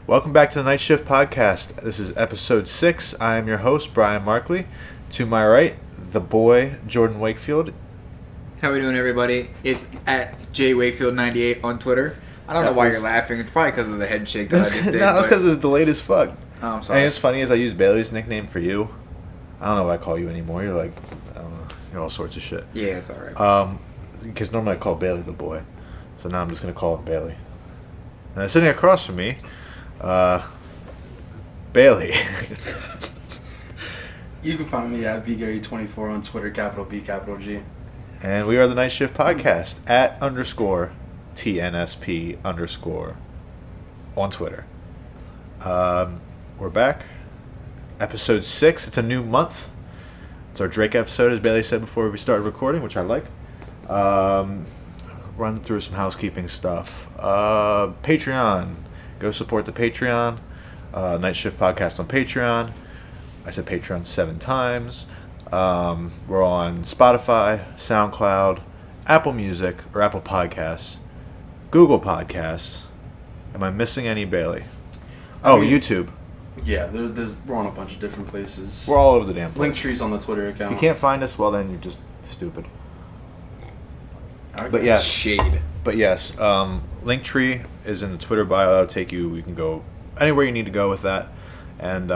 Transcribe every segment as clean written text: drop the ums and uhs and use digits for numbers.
Welcome back to the NightShift podcast. This is episode 6. I am your host, Brian Markley. To my right, the boy, Jordan Wakefield. How we doing, everybody? It's at jwakefield98 on Twitter. I don't know why you're laughing. It's probably because of the head shake that I just did. No, it's because it's delayed as fuck. Oh, I'm sorry. And it's funny is I use Bailey's nickname for you. I don't know what I call you anymore. You're like, I don't know, you're all sorts of shit. Yeah, it's alright. Because normally I call Bailey the boy. So now I'm just going to call him Bailey. And sitting across from me, Bailey. You can find me at VGary24 on Twitter, capital B, capital G. And we are the Night Shift Podcast at _TNSP_ on Twitter. We're back. Episode 6. It's a new month. It's our Drake episode, as Bailey said before we started recording, which I like. Run through some housekeeping stuff. Patreon. Go support the Patreon. Night Shift Podcast on Patreon. I said Patreon 7 times. We're on Spotify, SoundCloud, Apple Music, or Apple Podcasts, Google Podcasts. Am I missing any, Bailey? YouTube. Yeah, we're on a bunch of different places. We're all over the damn place. Linktree's on the Twitter account. If you can't find us, well, then you're just stupid. Okay. But yeah. Shade. But yes, Linktree is in the Twitter bio. That'll take you. You can go anywhere you need to go with that. And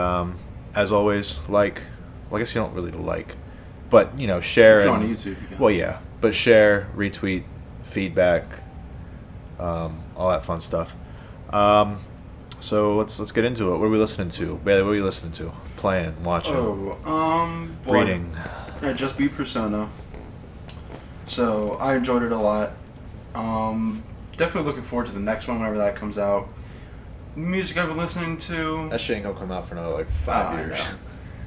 as always, well, I guess you don't really but share. If you're and, on YouTube, you can. Well, yeah, but share, retweet, feedback, all that fun stuff. So let's get into it. What are we listening to, Bailey? What are you listening to? Playing, watching, reading. Yeah, just be Persona. So I enjoyed it a lot. Definitely looking forward to the next one whenever that comes out. Music I've been listening to. That shit ain't gonna come out for another 5 years.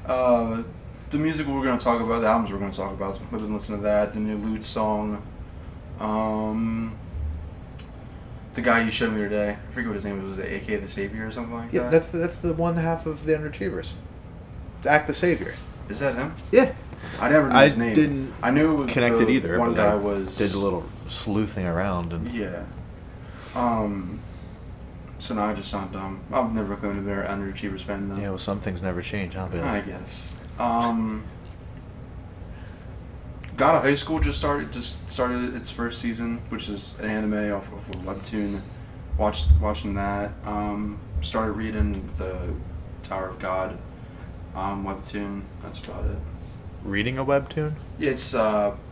The music we're gonna talk about, the albums we're gonna talk about. I've been listening to that. The new Lute song. The guy you showed me today. I forget what his name was. Was it A.K. the Savior or something like that? Yeah, that's the one half of the Underachievers. It's Act the Savior. Is that him? Yeah. I never knew his name. Didn't I knew it was connect it either. One but guy I was did a little sleuthing around and yeah. So now I just sound dumb. I've never claimed to be an Underachievers fan though. yeah. Well, some things never change, huh, Bill? I guess. God of High School just started its first season, which is an anime off of a webtoon. Watching that. Started reading the Tower of God webtoon. That's about it. Reading a webtoon? Yeah, it's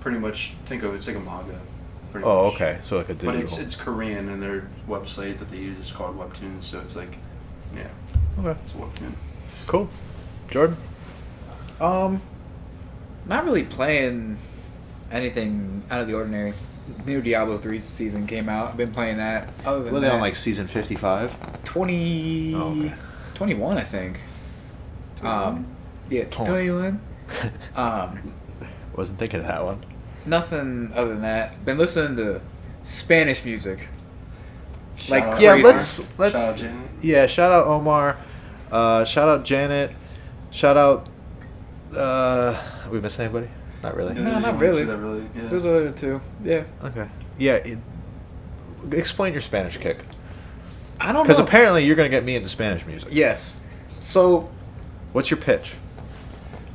pretty much, think of it's like a manga. Pretty Oh, much. okay. So like a digital. But it's Korean, and their website that they use is called Webtoons, so it's like, yeah, Okay. it's a webtoon. Cool. Jordan? Not really playing anything out of the ordinary. New Diablo 3 season came out. I've been playing that. Other than Were they that, on like season 55? 20... Oh, okay. 21, I think. 21? Yeah, 21. Wasn't thinking of that one. Nothing other than that. Been listening to Spanish music. Shout out Yeah, Omar. let's Shout out Janet. yeah. Shout out Omar. Shout out Janet. Shout out. Are we missing anybody? Not really. No, you not wanna really. see that really? Yeah. Those are the two. Yeah. Okay. Yeah. Explain your Spanish kick. I don't know. Because apparently you're gonna get me into Spanish music. Yes. So What's your pitch?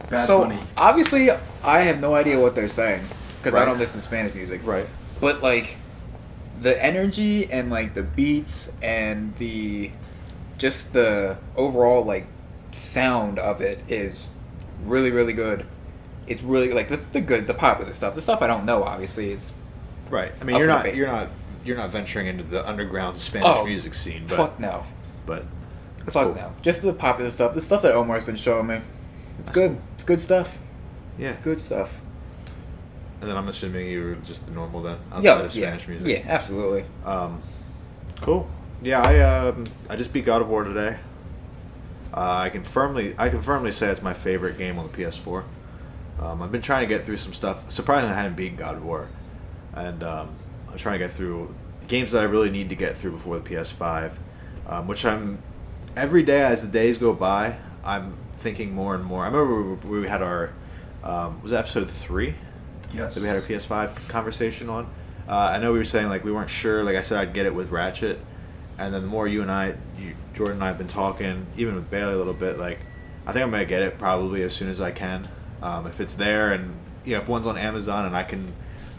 Bad so Bunny. obviously I have no idea what they're saying because Right. I don't listen to Spanish music. Right. But like the energy and like the beats and the overall like sound of it is really, really good. It's really like the popular stuff. The stuff I don't know obviously is Right. I mean, Up you're for not debate. you're not venturing into the underground Spanish music scene, but fuck no. but that's Fuck cool. no. Just the popular stuff. The stuff that Omar's been showing me. It's good. It's good stuff. Yeah. Good stuff. And then I'm assuming you were just the normal then outside Yeah, of Spanish music. Yeah, absolutely. Cool. Yeah, I just beat God of War today. I can firmly say it's my favorite game on the PS4. I've been trying to get through some stuff. Surprisingly, I hadn't beaten God of War, and I'm trying to get through games that I really need to get through before the PS5. Which I'm every day as the days go by, I'm thinking more and more. I remember we had our was it episode 3? Yes. That we had our PS5 conversation on. I know we were saying like we weren't sure. Like I said, I'd get it with Ratchet, and then the more Jordan Jordan and I have been talking, even with Bailey a little bit. Like, I think I'm gonna get it probably as soon as I can. If it's there, and if one's on Amazon and I can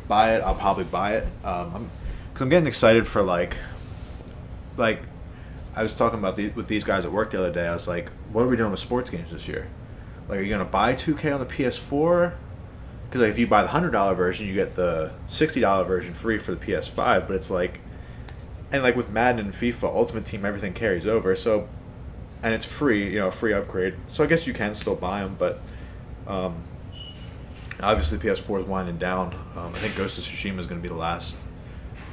buy it, I'll probably buy it. Because I'm getting excited for like I was talking about with these guys at work the other day. I was like, what are we doing with sports games this year? Like, are you gonna buy 2K on the PS4? Because like, if you buy the $100 version, you get the $60 version free for the PS5. But it's like, and like with Madden and FIFA, Ultimate Team, everything carries over. So, and it's free, a free upgrade. So I guess you can still buy them, but obviously PS4 is winding down. I think Ghost of Tsushima is going to be the last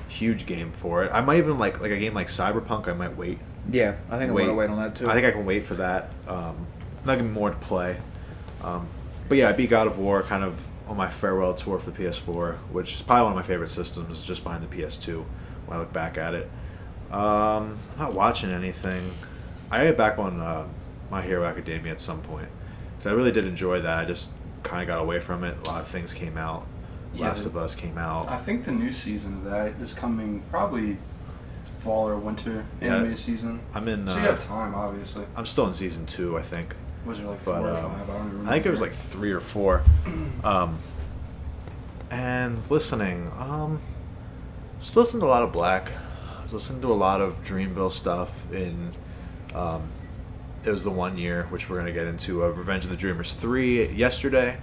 huge game for it. I might even like a game like Cyberpunk. I might wait. Yeah, I think I'm going to wait on that too. I think I can wait for that. Not gonna be more to play. But yeah, I beat God of War kind of on my farewell tour for the PS4, which is probably one of my favorite systems, just behind the PS2 when I look back at it. I'm not watching anything. I get back on My Hero Academia at some point, because I really did enjoy that. I just kind of got away from it. A lot of things came out. Last of Us came out. I think the new season of that is coming probably fall or winter anime season. I'm in. So you have time, obviously. I'm still in season 2, I think. Was it like 4 or 5? I don't even remember. I think it was like 3 or 4. And listening, just listened to a lot of Black. I was listening to a lot of Dreamville stuff. It was the 1 year, which we're gonna get into. Revenge of the Dreamers 3 yesterday.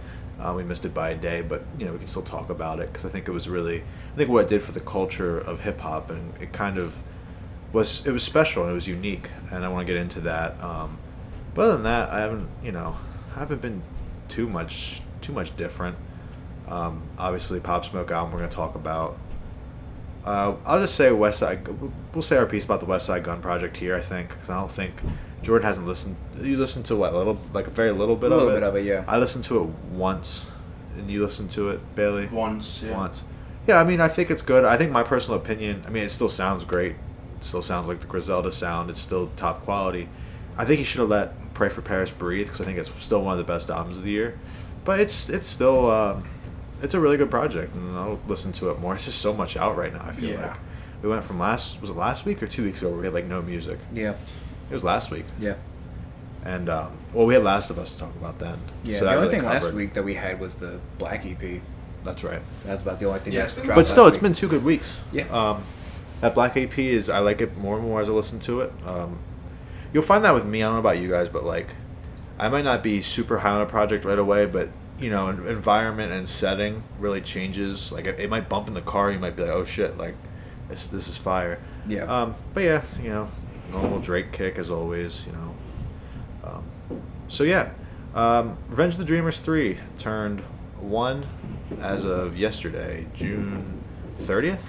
We missed it by a day, but we can still talk about it because I think it was really, what it did for the culture of hip hop, and it kind of was special and it was unique, and I want to get into that. But other than that, I haven't been too much different. Obviously, Pop Smoke album we're gonna talk about. I'll just say we'll say our piece about the WestSideGunn project here. I think because I don't think Jordan hasn't listened. You listened to what, a very little bit of it? A little bit of it, yeah. I listened to it once, and you listened to it, Bailey? Once, yeah. Once. Yeah, I think it's good. I think my personal opinion, it still sounds great. It still sounds like the Griselda sound. It's still top quality. I think he should have let Pray for Paris breathe, because I think it's still one of the best albums of the year. But it's still, it's a really good project, and I'll listen to it more. It's just so much out right now, I feel like. We went from was it last week or 2 weeks ago where we had no music? Yeah. It was last week. Yeah. And, we had Last of Us to talk about then. Yeah, so the only thing last week that we had was the Black EP. That's right. That's about the only thing that's dropped. But still, it's been 2 good weeks. Yeah. That Black EP I like it more and more as I listen to it. You'll find that with me. I don't know about you guys, but I might not be super high on a project right away, but environment and setting really changes. It might bump in the car. You might be like, oh shit, this is fire. Yeah. But yeah, normal Drake kick as always. So yeah, Revenge of the Dreamers 3 turned 1 as of yesterday, June 30th.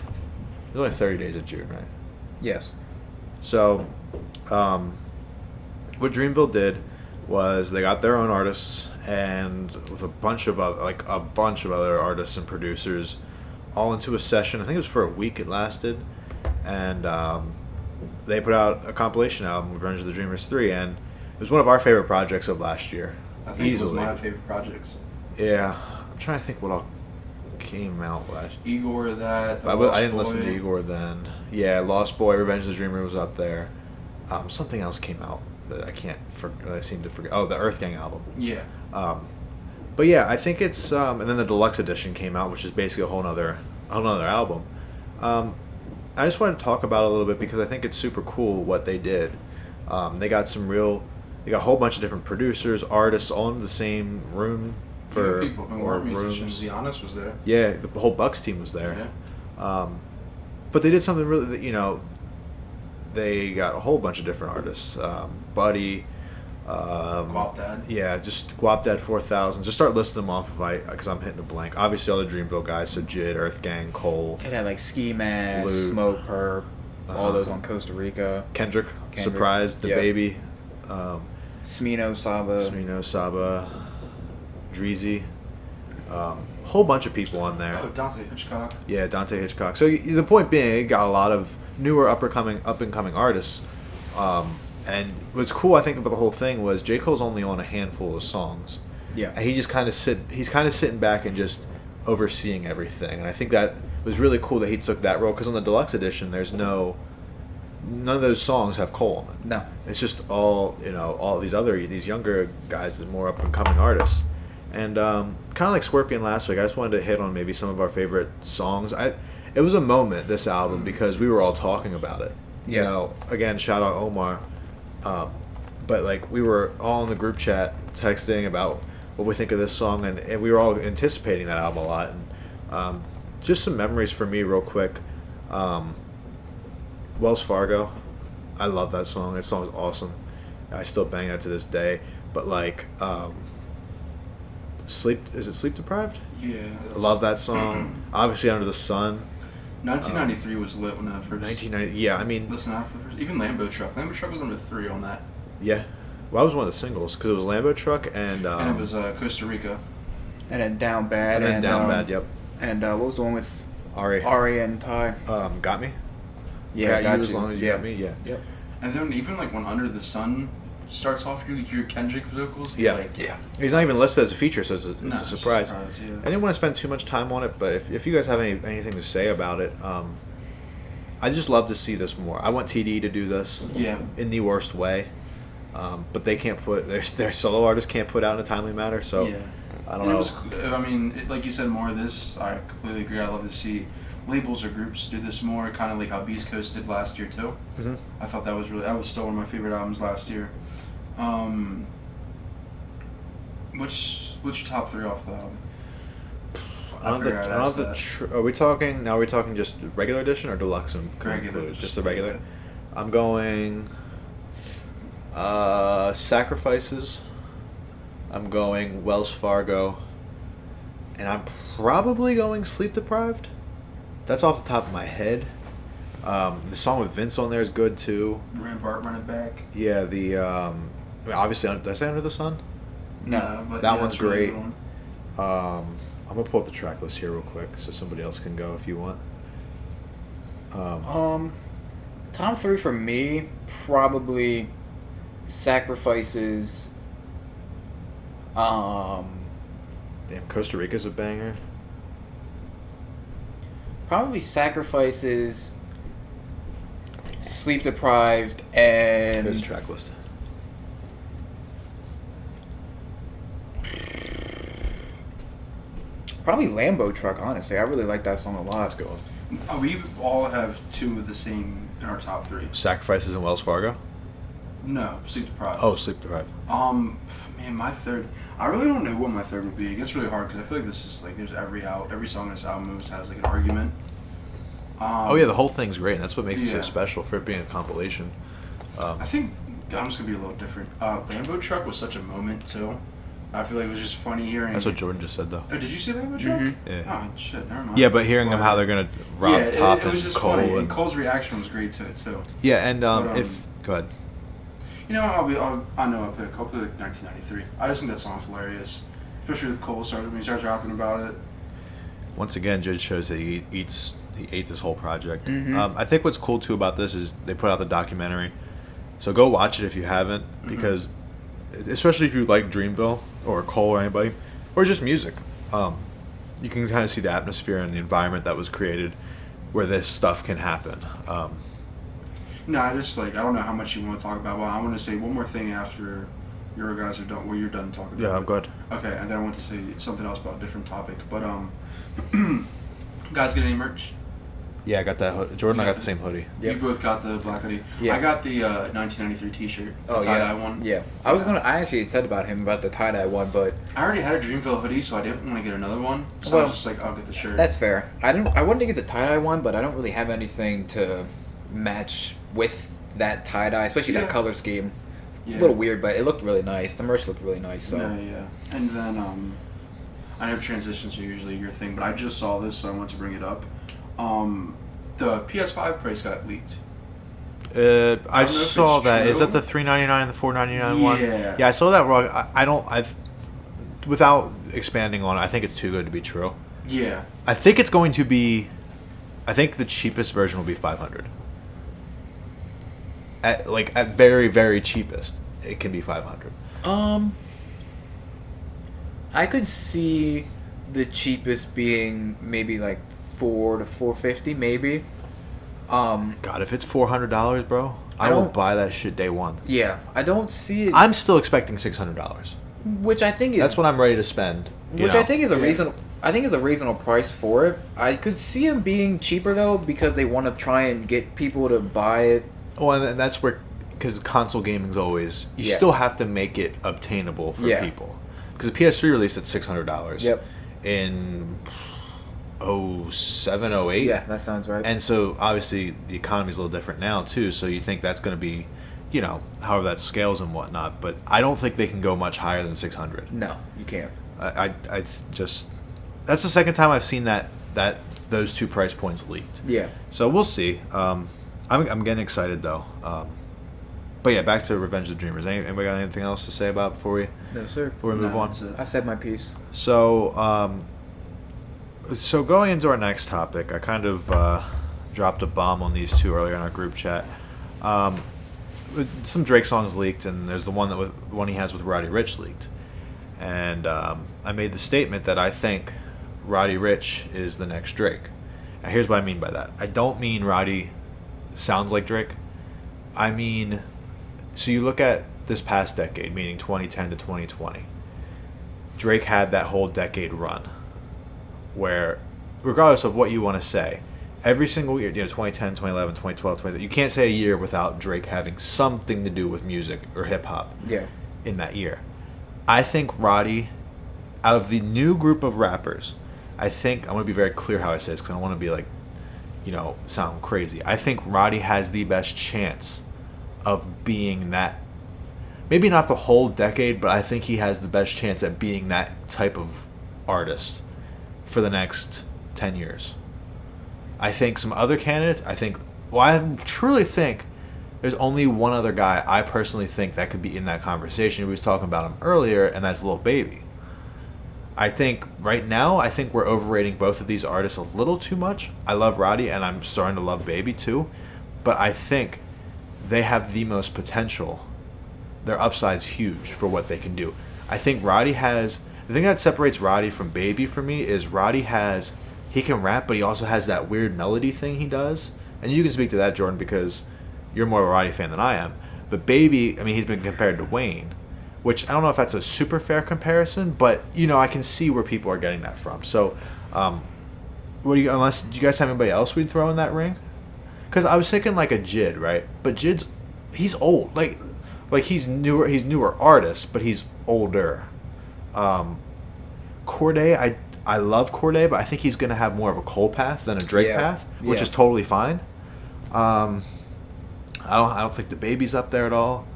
There's only 30 days of June, right? Yes. So, what Dreamville did was they got their own artists, and with a bunch of other artists and producers, all into a session. I think it was for a week. It lasted, and they put out a compilation album, Revenge of the Dreamers 3, and it was one of our favorite projects of last year. I think easily. It was my favorite projects. Yeah, I'm trying to think what all came out last year. Igor, that. I didn't listen to Igor then. Yeah, Lost Boy, Revenge of the Dreamer was up there. Something else came out that I seem to forget. Oh, the Earth Gang album. Yeah. But yeah, I think it's and then the deluxe edition came out, which is basically a whole nother album. I just wanted to talk about it a little bit because I think it's super cool what they did. They got a whole bunch of different producers, artists, all in the same room for people who weren't musicians. The Honest was there. Yeah, the whole Bucks team was there. Yeah. But they did something really that they got a whole bunch of different artists. Buddy. Guap Dad. Yeah, just Guap Dad 4000. Just start listing them off because I'm hitting a blank. Obviously, all the Dreamville guys, so Jid, Earth Gang, Cole. It had Ski Mask, Luke, Smoke Perp, all those on Costa Rica. Kendrick. Surprise, The Baby. Smino Saba. Dreezy. Whole bunch of people on there. Oh, Dante Hitchcock. Yeah, Dante Hitchcock. So the point being, it got a lot of newer up and coming artists. And what's cool, I think, about the whole thing was J. Cole's only on a handful of songs. Yeah. And he just he's kind of sitting back and just overseeing everything. And I think that was really cool that he took that role, because on the deluxe edition, there's no none of those songs have Cole on it. No. It's just all these younger guys, the more up and coming artists, and kind of like Scorpion last week. I just wanted to hit on maybe some of our favorite songs. It was a moment, this album, because we were all talking about it. Yeah. You know, again, shout out Omar, but like we were all in the group chat texting about what we think of this song, and we were all anticipating that album a lot. And just some memories for me, real quick. Wells Fargo, I love that song. That song is awesome. I still bang that to this day. But like, Sleep Deprived? Yeah. I love that song. Obviously, Under the Sun. 1993 was lit when that first. 1990. Yeah, I mean. Listen out for the first. Even Lambo Truck. Lambo Truck was number 3 on that. Yeah. Well, that was one of the singles because it was Lambo Truck and. And it was Costa Rica. And then Down Bad. And then Down Bad. Yep. And what was the one with Ari and Ty? Got Me. Yeah, got you as long as you got me. Yeah. Yep. And then even like when Under the Sun starts off, you hear Kendrick vocals. Yeah. Like, yeah. He's not even listed as a feature, so it's a surprise. It's a surprise, yeah. I didn't want to spend too much time on it, but if you guys have anything to say about it, I just love to see this more. I want TD to do this. Yeah. In the worst way, but they can't put their solo artists can't put out in a timely manner. So yeah. I don't know. I mean, like you said, more of this. I completely agree. I love to see labels or groups do this more, kind of like how Beast Coast did last year too. Mm-hmm. I thought that was still one of my favorite albums last year. Which your top 3 off the album? Are we talking just regular edition or deluxe? Regular, just the regular. Yeah. I'm going Sacrifices. I'm going Wells Fargo, and I'm probably going Sleep Deprived. That's off the top of my head. The song with Vince on there is good too. Rampart, Run It Back. Yeah, obviously, did I say Under the Sun? No, but that yeah, one's really great. good I'm gonna pull up the track list here real quick so somebody else can go if you want. Top 3 for me, probably Sacrifices. Damn, Costa Rica's a banger. Probably Sacrifices, Sleep Deprived, and Here's the track list. probably Lambo Truck. Honestly, I really like that song a lot. Let's go. We all have 2 of the same in our top 3. Sacrifices in Wells Fargo. No, Sleep Deprived. Oh, Sleep Deprived. Man, my third. I really don't know what my third would be. It gets really hard because I feel like this is like there's every song in this album almost has like an argument. Oh yeah, the whole thing's great. And that's what makes it so Yeah. special for it being a compilation. I think I'm just gonna be a little different. Lambo Truck was such a moment too. I feel like it was just funny hearing. That's what Jordan just said though. Oh, did you see Lambo Truck? Yeah. Oh shit, never mind. Yeah, but hearing them how they're gonna rob Top it was and just Cole funny. and And Cole's reaction was great to it too. yeah, and But, if go ahead. You know, I'll pick 1993. I just think that song's hilarious, especially with Cole when he starts rapping about it. Once again, Judge shows that he ate this whole project. Mm-hmm. I think what's cool too about this is they put out the documentary, so go watch it if you haven't, because especially if you like Dreamville or Cole or anybody, or just music, you can kind of see the atmosphere and the environment that was created where this stuff can happen. No, I don't know how much you want to talk about. Well, I want to say one more thing after your guys are done. Well, you're done talking. Yeah, about I'm good. Okay, and then I want to say something else about a different topic. But guys, get any merch? Yeah, I got that hoodie. Jordan, I got the same hoodie. Yep. You both got the black hoodie. Yeah. I got the 1993 T-shirt. Oh, the tie-dye one. Yeah. I actually said about him about the tie-dye one, but I already had a Dreamville hoodie, so I didn't want to get another one. So I Well, was just like, I'll get the shirt. that's fair. I wanted to get the tie-dye one, but I don't really have anything to match with that tie-dye, especially that Yeah. color scheme. It's Yeah. a little weird, but it looked really nice. The merch looked really nice, so. Yeah. And then I know transitions are usually your thing, but I just saw this, so I want to bring it up. The PS5 price got leaked. I if saw it's that. Is true. that the $399 and the $499 one? Yeah. Yeah, I saw that wrong. Without expanding on it, I think it's too good to be true. Yeah. I think it's going to be. I think the cheapest version will be $500. At very very cheapest, it can be $500. I could see the cheapest being maybe like $400 to $450, maybe. God, if it's $400, bro, I will buy that shit day one. Yeah, I don't see it. I'm still expecting $600. Which I think is That's what I'm ready to spend. I think is a reasonable. I think is a reasonable price for it. I could see him being cheaper though because they want to try and get people to buy it. Oh, and that's where, because console gaming's always, you still have to make it obtainable for people. Because the PS3 released at $600. Yep. In 07, 08. Yeah, that sounds right. And so obviously the economy's a little different now too. So you think that's going to be, however that scales and whatnot. But I don't think they can go much higher than 600. No, you can't. I just, that's the second time I've seen that those two price points leaked. Yeah. So we'll see. I'm getting excited though. But yeah, back to Revenge of the Dreamers. Anybody got anything else to say about it before we move on? I've said my piece. So so going into our next topic, I kind of dropped a bomb on these two earlier in our group chat. Some Drake songs leaked, and there's the one he has with Roddy Ricch leaked. And I made the statement that I think Roddy Ricch is the next Drake. Now here's what I mean by that. I don't mean Roddy sounds like Drake. I mean, so you look at this past decade, meaning 2010 to 2020. Drake had that whole decade run where, regardless of what you want to say, every single year, 2010, 2011, 2012, 2013, you can't say a year without Drake having something to do with music or hip-hop in that year. I think Roddy, out of the new group of rappers, I want to be very clear how I say this because I don't want to be like, sound crazy. I think Roddy has the best chance of being that, maybe not the whole decade, but I think he has the best chance at being that type of artist for the next 10 years. I think some other candidates, I truly think there's only one other guy I personally think that could be in that conversation. We was talking about him earlier, and that's Lil Baby. I think right now, we're overrating both of these artists a little too much. I love Roddy, and I'm starting to love Baby too, but I think they have the most potential. Their upside's huge for what they can do. I think Roddy has, the thing that separates Roddy from Baby for me is he can rap, but he also has that weird melody thing he does. And you can speak to that, Jordan, because you're more of a Roddy fan than I am. But Baby, he's been compared to Wayne, which I don't know if that's a super fair comparison, but, I can see where people are getting that from. So, do you guys have anybody else we'd throw in that ring? Because I was thinking like a Jid, right? But he's old. Like he's newer artist, but he's older. Cordae, I love Cordae, but I think he's going to have more of a Cole path than a Drake path, which is totally fine. I don't think the Baby's up there at all.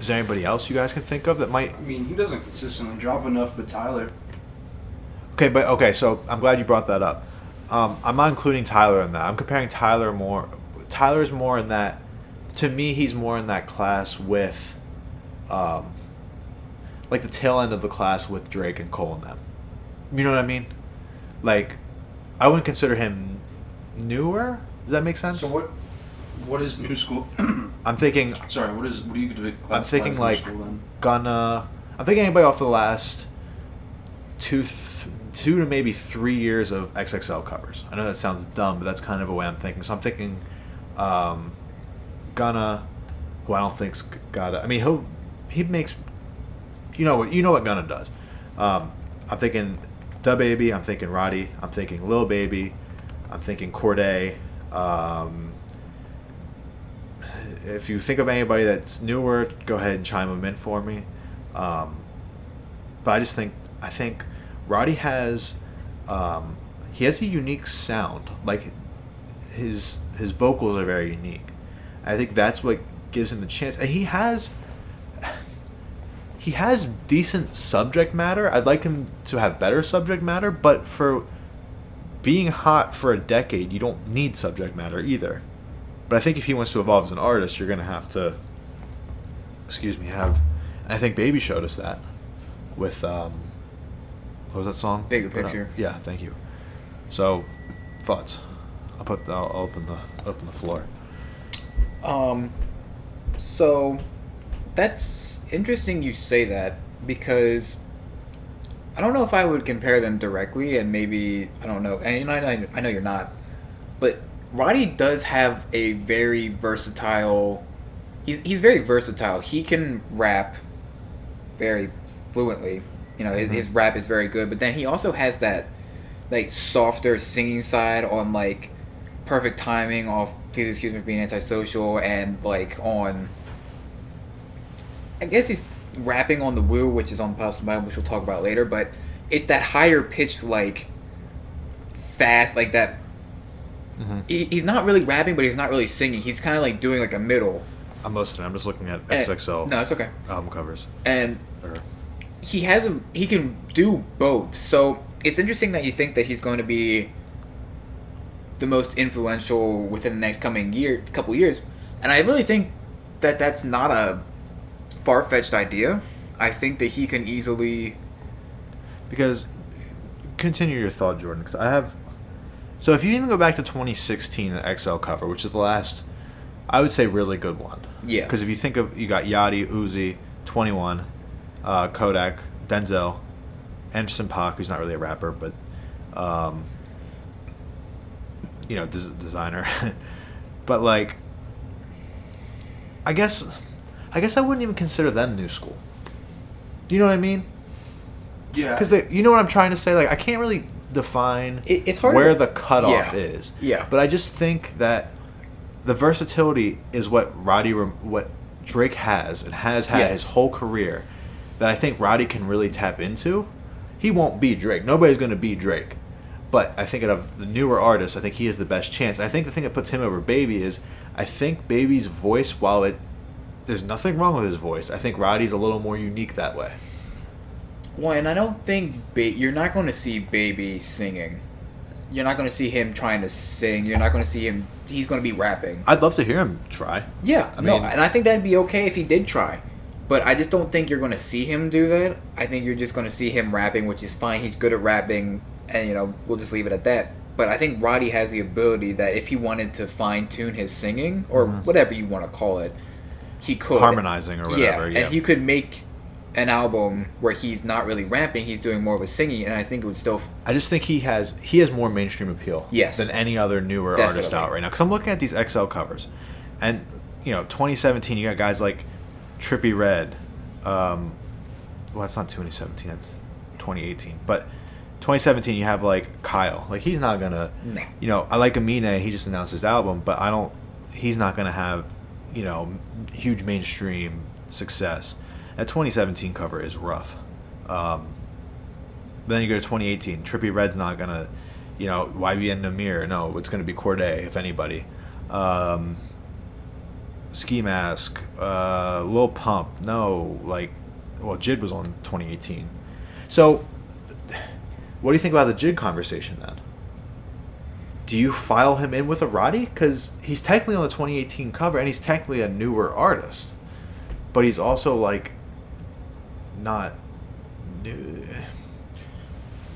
Is there anybody else you guys can think of that might? He doesn't consistently drop enough, but Tyler. Okay, so I'm glad you brought that up. I'm not including Tyler in that. I'm comparing Tyler more. Tyler's more in that. To me, he's more in that class with, like the tail end of the class with Drake and Cole and them. You know what I mean? Like, I wouldn't consider him newer. Does that make sense? So what is new school? I'm thinking. Sorry, what do you classify I'm thinking as like new school then? Gunna. I'm thinking anybody off the last two to maybe 3 years of XXL covers. I know that sounds dumb, but that's kind of the way I'm thinking. So I'm thinking Gunna, who I don't think's got. He makes. You know what Gunna does. I'm thinking DaBaby. I'm thinking Roddy. I'm thinking Lil Baby. I'm thinking Cordae. If you think of anybody that's newer, go ahead and chime them in for me. But I think Roddy has he has a unique sound. Like his vocals are very unique. I think that's what gives him the chance. And he has decent subject matter. I'd like him to have better subject matter, but for being hot for a decade, you don't need subject matter either. But I think if he wants to evolve as an artist, you're going to have to, and I think Baby showed us that with, what was that song? Bigger Picture. Yeah, thank you. So, thoughts? I'll open the floor. So, that's interesting you say that, because I don't know if I would compare them directly, and maybe, I don't know, and I know you're not, Roddy does have a very versatile. He's very versatile. He can rap very fluently. You know, his rap is very good. But then he also has that like softer singing side on like Perfect Timing off Please Excuse Me for Being Antisocial, and like on, I guess he's rapping on The Woo, which is on Pop Smokes, which we'll talk about later, but it's that higher pitched, like fast, like that. He's not really rapping, but he's not really singing. He's kind of like doing like a middle. I'm listening. I'm just looking at XXL No, it's okay. album covers. And Or- he can do both. So it's interesting that you think that he's going to be the most influential within the next couple years, and I really think that that's not a far-fetched idea. I think that he can easily. Because, continue your thought, Jordan. Because I have. So if you even go back to 2016, the XL cover, which is the last, I would say, really good one. Yeah. Because if you think of, you got Yachty, Uzi, 21, Kodak, Denzel, Anderson .Paak, who's not really a rapper, but, you know, designer. But like, I guess I wouldn't even consider them new school. Do you know what I mean? Yeah. Because you know what I'm trying to say. Like, I can't really define It's hard where to- the cutoff Yeah. is. Yeah. But I just think that the versatility is what what Drake has and has had Yes. his whole career. That I think Roddy can really tap into. He won't beat Drake. Nobody's going to beat Drake. But I think out of the newer artists, I think he has the best chance. I think the thing that puts him over Baby is, I think Baby's voice, while there's nothing wrong with his voice, I think Roddy's a little more unique that way. Well, and I don't think you're not going to see Baby singing. You're not going to see him trying to sing. You're not going to see him. He's going to be rapping. I'd love to hear him try. Yeah, I no, mean- and I think that'd be okay if he did try. But I just don't think you're going to see him do that. I think you're just going to see him rapping, which is fine. He's good at rapping, and, you know, we'll just leave it at that. But I think Roddy has the ability that if he wanted to fine-tune his singing, or whatever you want to call it, he could. Harmonizing or whatever, yeah. And he could make an album where he's not really rapping, he's doing more of a singing, and I think it would still... I just think he has more mainstream appeal Yes. than any other newer Definitely. artist out right now. Because I'm looking at these XL covers, and, you know, 2017, you got guys like Trippie Redd. Well, that's not 2017, that's 2018. But 2017, you have like Kyle. Like, he's not gonna, No. you know, I like Amine. He just announced his album, but he's not gonna have, you know, huge mainstream success. That 2017 cover is rough. Then you go to 2018. Trippie Redd's not gonna, you know, YBN Namir. No, it's gonna be Corday, if anybody. Ski Mask, Lil Pump. No, like, well, Jid was on 2018. So, what do you think about the Jid conversation then? Do you file him in with a Roddy? Because he's technically on the 2018 cover, and he's technically a newer artist, but he's also like not new.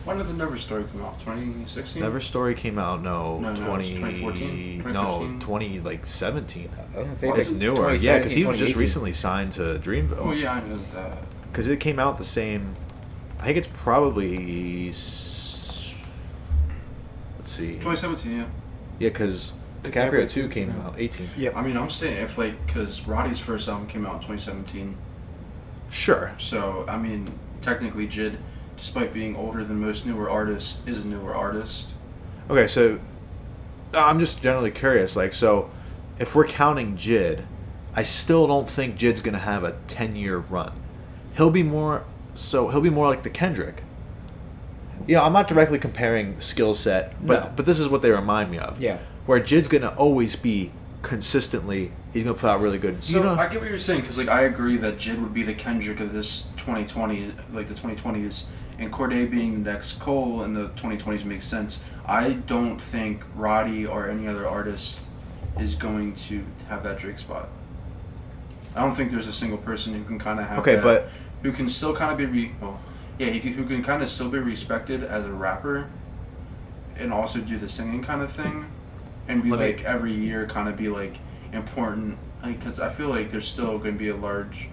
When did the Never Story come out? 2016? Never Story came out No, it's 2014, 2015? 20 like 17. I was gonna say It's newer, yeah, because he was just 2018. recently signed to Dreamville. Oh, yeah, I know that. Because it came out the same. I think it's probably. Let's see. 2017, yeah. Yeah, because DiCaprio 2 came out 18. Yeah. I mean, I'm saying if, like, because Roddy's first album came out in 2017. Sure. So, I mean, technically, Jid, despite being older than most newer artists, is a newer artist. Okay, so I'm just generally curious. Like, so if we're counting Jid, I still don't think Jid's gonna have a 10-year run. He'll be more like the Kendrick. You know, I'm not directly comparing skill set, but this is what they remind me of. Yeah. Where Jid's gonna always be consistently. He's gonna put out really good. So, You know, I get what you're saying, because, like, I agree that Jid would be the Kendrick of this 2020, like, the 2020s, and Corday being the next Cole in the 2020s makes sense. I don't think Roddy or any other artist is going to have that Drake spot. I don't think there's a single person who can kind of have Okay, that, but- who can still kind of be who can kind of still be respected as a rapper and also do the singing kind of thing and be like every year kind of be like important, because I feel like there's still going to be a large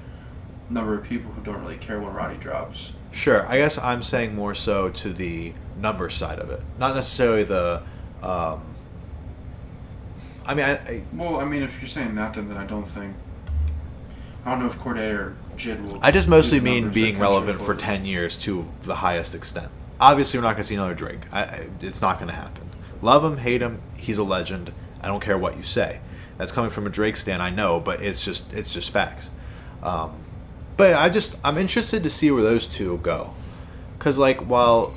number of people who don't really care when Roddy drops. Sure. I guess I'm saying more so to the number side of it, not necessarily the I mean, Well, I mean, if you're saying that, then I don't think. I don't know if Corday or Jid will. I just mostly do the mean numbers being that relevant Country for will. 10 years to the highest extent. Obviously, we're not going to see another Drake. It's not going to happen. Love him, hate him, he's a legend. I don't care what you say. That's coming from a Drake stan, I know, but it's just facts. But I'm interested to see where those two go, because like while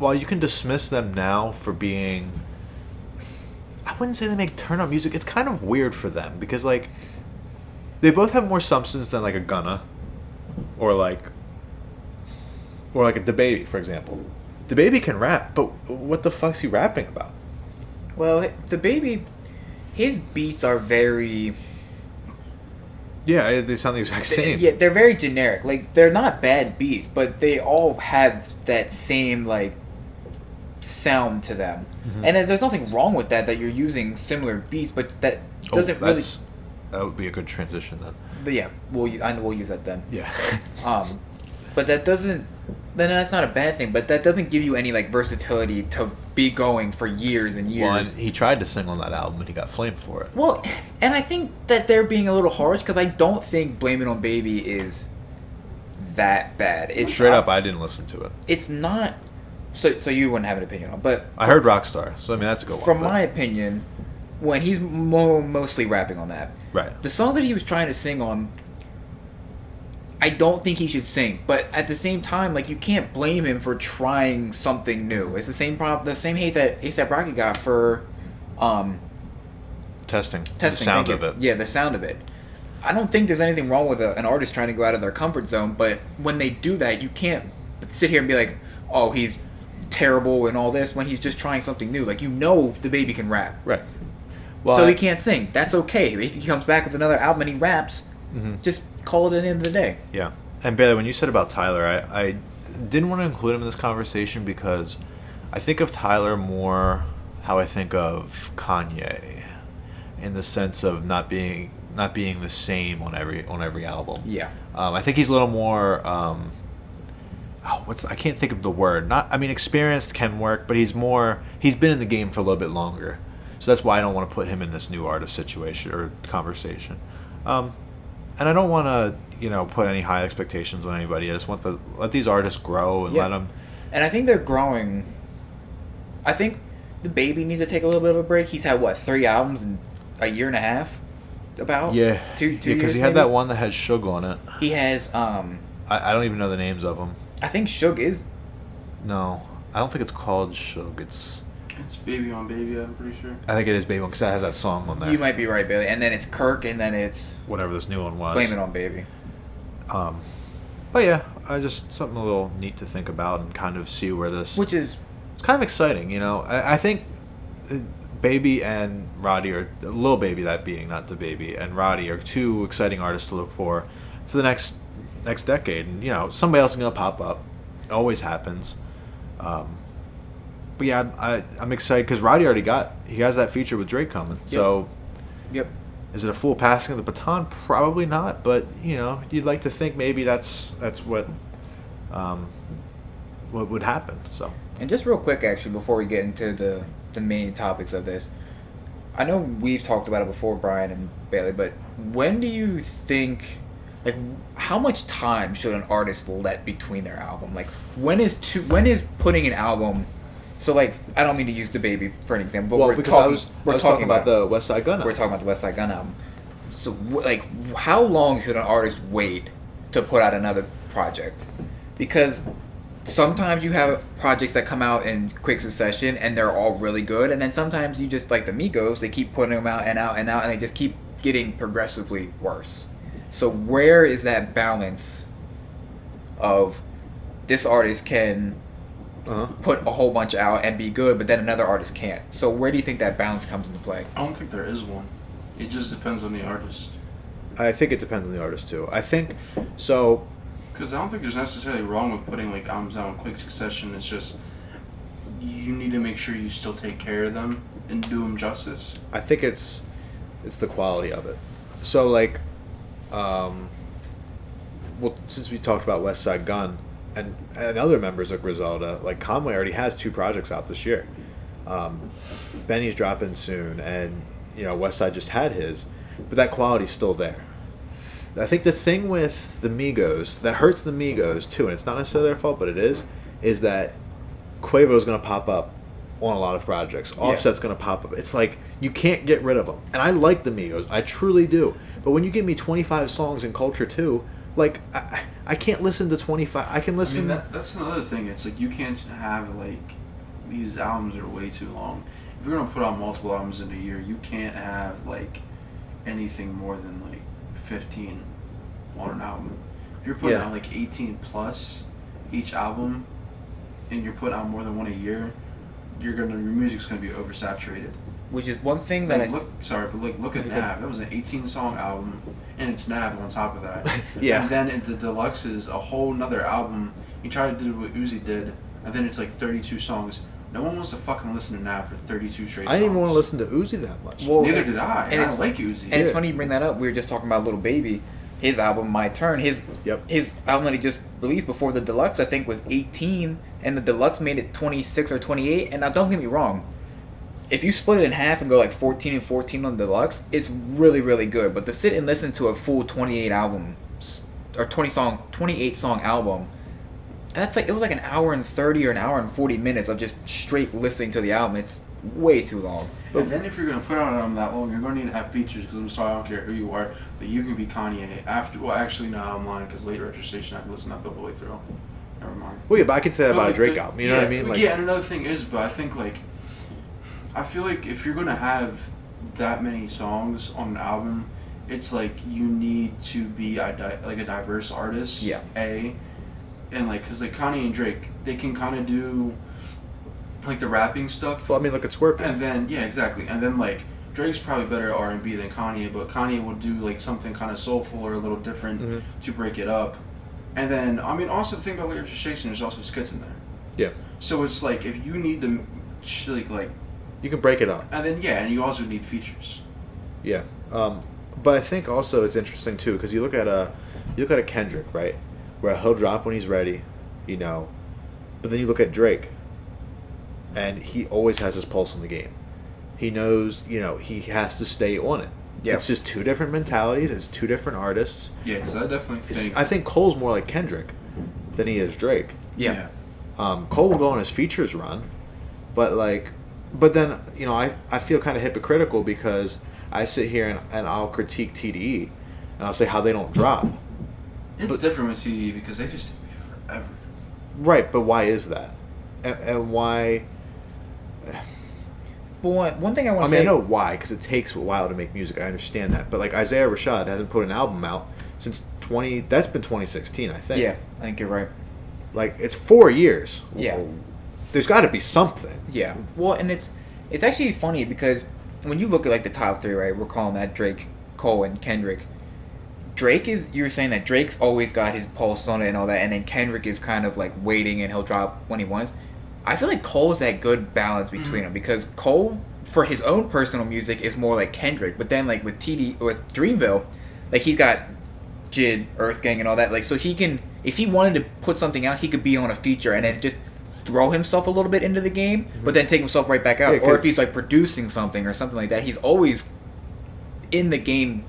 you can dismiss them now for being, I wouldn't say they make turn up music. It's kind of weird for them because like they both have more substance than like a Gunna or like a DaBaby, for example. DaBaby can rap, but what the fuck's he rapping about? Well, the baby, his beats are very. Yeah, they sound the exact same. Yeah, they're very generic. Like they're not bad beats, but they all have that same like sound to them. Mm-hmm. And there's nothing wrong with that. That you're using similar beats, but that doesn't really. That would be a good transition then. But yeah, we'll use that then. Yeah. But that doesn't. Then that's not a bad thing. But that doesn't give you any like versatility to be going for years and years. Well, and he tried to sing on that album and he got flamed for it. Well, and I think that they're being a little harsh because I don't think Blame It on Baby is that bad. It's Straight up, I didn't listen to it. It's not. So you wouldn't have an opinion on, but I heard Rockstar, so I mean that's a good one. from but- my opinion, when he's mostly rapping on that, right. the songs that he was trying to sing on, I don't think he should sing. But at the same time, like you can't blame him for trying something new. It's the same problem, the same hate that A$AP Rocky got for Testing. The testing. sound Thank of you. it. Yeah, the sound of it. I don't think there's anything wrong with an artist trying to go out of their comfort zone, but when they do that, you can't sit here and be like, "Oh, he's terrible and all this," when he's just trying something new. Like the baby can rap, Right. Well, so he can't sing. That's okay. If he comes back with another album and he raps, just call it an end of the day. Yeah. And Bailey, when you said about Tyler, I didn't want to include him in this conversation because I think of Tyler more how I think of Kanye, in the sense of not being the same on every album. Yeah. I think he's a little more. I can't think of the word. Experienced can work, but he's been in the game for a little bit longer. So that's why I don't want to put him in this new artist situation or conversation. And I don't want to, put any high expectations on anybody. I just want to let these artists grow and let them. And I think they're growing. I think the baby needs to take a little bit of a break. He's had 3 albums in a year and a half. About Yeah, two because years, he had maybe? that one that has Suge on it. He has. I don't even know the names of them. I think Suge is. No, I don't think it's called Suge. It's Baby on Baby, I'm pretty sure. I think it is Baby One because that has that song on there. You might be right, Bailey. And then it's Kirk, and then it's Whatever this new one was. Blame It on Baby. But yeah, something a little neat to think about and kind of see where this. Which is. It's kind of exciting, I think Baby and Roddy are Lil Baby, that being not DaBaby, and Roddy are 2 exciting artists to look for the next decade, and somebody else is gonna pop up. It always happens. But yeah, I'm excited because Roddy he has that feature with Drake coming. So. Yep. Is it a full passing of the baton? Probably not, but you'd like to think maybe that's what would happen. So. And just real quick, actually, before we get into the main topics of this, I know we've talked about it before, Brian and Bailey, but when do you think, like, how much time should an artist let between their album? Like, when is putting an album? So, like, I don't mean to use DaBaby for an example, but Well, we're because talking, I was talking about the WestSideGunns album. We're talking about the WestSideGunns album. So, like, how long should an artist wait to put out another project? Because sometimes you have projects that come out in quick succession and they're all really good, and then sometimes you just, like the Migos, they keep putting them out and out and out, and they just keep getting progressively worse. So where is that balance of this artist can put a whole bunch out and be good, but then another artist can't? So where do you think that balance comes into play? I don't think there is one. It just depends on the artist. I think it depends on the artist too. I think so. Because I don't think there's necessarily wrong with putting like albums out in quick succession. It's just you need to make sure you still take care of them and do them justice. I think it's the quality of it. So like, since we talked about WestSideGunn and other members of Griselda, like Conway already has 2 projects out this year. Benny's dropping soon, and Westside just had his, but that quality's still there. I think the thing with the Migos that hurts the Migos too, and it's not necessarily their fault, but it is that Quavo's going to pop up on a lot of projects. Offset's going to pop up. It's like you can't get rid of them. And I like the Migos, I truly do. But when you give me 25 songs in Culture 2, like I can't listen to 25. I can listen. That's another thing. It's like you can't have like these albums are way too long. If you're gonna put out multiple albums in a year, you can't have like anything more than like 15 on an album. If you're putting out like 18 plus each album, and you're putting out more than one a year, your music's gonna be oversaturated. Which is one thing that look at Nav. That was an 18-song album, and it's Nav on top of that. Yeah. And then the deluxe is a whole nother album. He tried to do what Uzi did, and then it's like 32 songs. No one wants to fucking listen to Nav for 32 straight songs. I didn't even want to listen to Uzi that much. Well, neither did I. And I like Uzi. And it's funny you bring that up. We were just talking about Little Baby. His album, My Turn, his album that he just released before the deluxe, I think, was 18, and the deluxe made it 26 or 28. And now, don't get me wrong. If you split it in half and go like 14 and 14 on the deluxe, it's really, really good. But to sit and listen to a full 28 song album, that's like, it was like an hour and 30 or an hour and 40 minutes of just straight listening to the album. It's way too long. But then if you're going to put out an album that long, you're going to need to have features, because I'm sorry, I don't care who you are, that you can be Kanye after. Well, actually, no, I'm lying, because Late Registration, I can listen to that the whole way through. Never mind. Well, yeah, but I could say that about a Drake album. You know what I mean? Like, yeah, and another thing is, but I think, like, I feel like if you're going to have that many songs on an album, it's like you need to be a diverse artist. Yeah. And like, because like Kanye and Drake, they can kind of do like the rapping stuff. Well, I mean, look at Scorpion. And then, yeah, exactly. And then like, Drake's probably better at R&B than Kanye, but Kanye will do like something kind of soulful or a little different to break it up. And then, I mean, also the thing about Late Registration, there's also skits in there. Yeah. So it's like, if you need to like you can break it up. and then, yeah, and you also need features. Yeah. But I think also it's interesting too, because you look at a Kendrick, right, where he'll drop when he's ready, but then you look at Drake, and he always has his pulse on the game. He knows, he has to stay on it. Yeah. It's just two different mentalities. It's two different artists. Yeah, because I definitely think... I think Cole's more like Kendrick than he is Drake. Yeah. Cole will go on his features run, but then, I feel kind of hypocritical because I sit here and I'll critique TDE, and I'll say how they don't drop. It's different with TDE because they just take me forever. Right, but why is that? And why... But one thing I want to say... I know why, because it takes a while to make music. I understand that. But, Isaiah Rashad hasn't put an album out since that's been 2016, I think. Yeah, I think you're right. It's 4 years. Yeah. There's got to be something. Yeah. Well, and it's actually funny because when you look at, the top three, right, we're calling that Drake, Cole, and Kendrick. You're saying that Drake's always got his pulse on it and all that, and then Kendrick is kind of, waiting and he'll drop when he wants. I feel like Cole's that good balance between them, because Cole, for his own personal music, is more like Kendrick. But then, with Dreamville, he's got Jid, Earth Gang, and all that. So he can, if he wanted to put something out, he could be on a feature and then just throw himself a little bit into the game, but then take himself right back out. Yeah, or if he's producing something or something like that, he's always in the game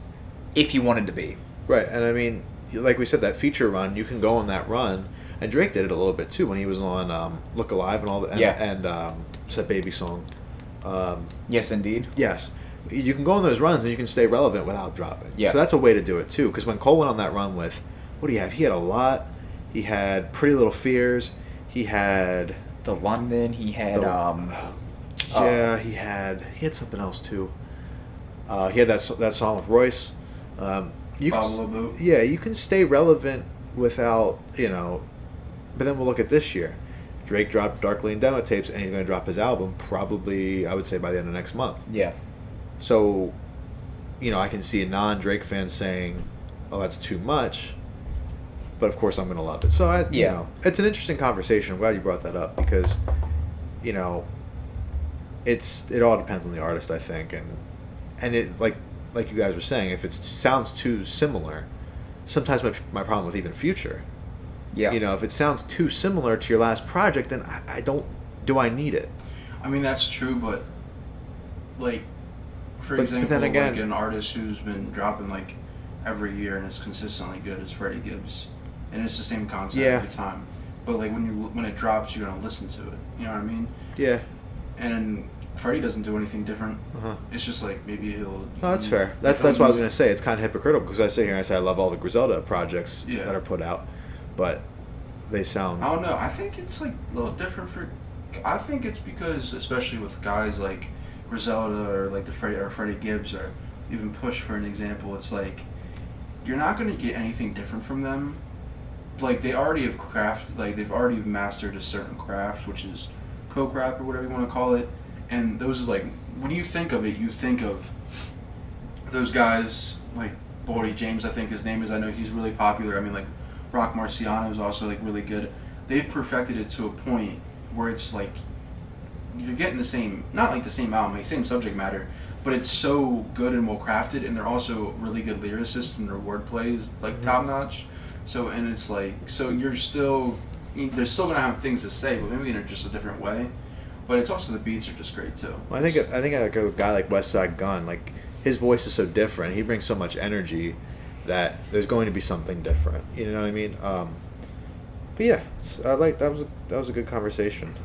if he wanted to be. Right, and I mean, like we said, that feature run, you can go on that run. And Drake did it a little bit too when he was on Look Alive and all that, and Set Baby Song. Yes, indeed. Yes, you can go on those runs and you can stay relevant without dropping. Yeah. So that's a way to do it too. Because when Cole went on that run with, what do you have? He had a lot. He had Pretty Little Fears. He had The London. He had he had something else too. He had that song with Royce. You can stay relevant without But then we'll look at this year. Drake dropped Dark Lane demo tapes, and he's going to drop his album probably, I would say, by the end of next month. Yeah. So, I can see a non-Drake fan saying, "Oh, that's too much," but of course I'm going to love it. So, it's an interesting conversation. I'm glad you brought that up because, it all depends on the artist, I think, and it like you guys were saying, if it sounds too similar, sometimes my problem with even Future. Yeah. If it sounds too similar to your last project, then I don't. Do I need it? I mean, that's true, but For But example, then again, like an artist who's been dropping like every year and is consistently good is Freddie Gibbs, and it's the same concept every time. But like when it drops, you're gonna listen to it. You know what I mean? Yeah. And Freddie doesn't do anything different. Uh-huh. It's just like maybe he'll. No, that's fair. That's what I was gonna say. It's kind of hypocritical because I sit here and I say I love all the Griselda projects that are put out, but they sound. I don't know. I think it's like a little different for. I think it's because, especially with guys like Griselda or like Freddie Gibbs or even Push for an example, it's like you're not going to get anything different from them. Like they already have they've already mastered a certain craft, which is coke rap or whatever you want to call it. And those is like when you think of it, you think of those guys like Boldy James, I think his name is. I know he's really popular. I mean, like Rock Marciano is also like really good. They've perfected it to a point where it's like you're getting the same, not like the same album, like same subject matter, but it's so good and well crafted, and they're also really good lyricists, and their wordplay is like top notch. So and it's like they're still gonna have things to say, but maybe in just a different way. But it's also the beats are just great too. Well, I think like a guy like WestSideGunn, like his voice is so different. He brings so much energy that there's going to be something different. You know what I mean? But yeah, that was a good conversation.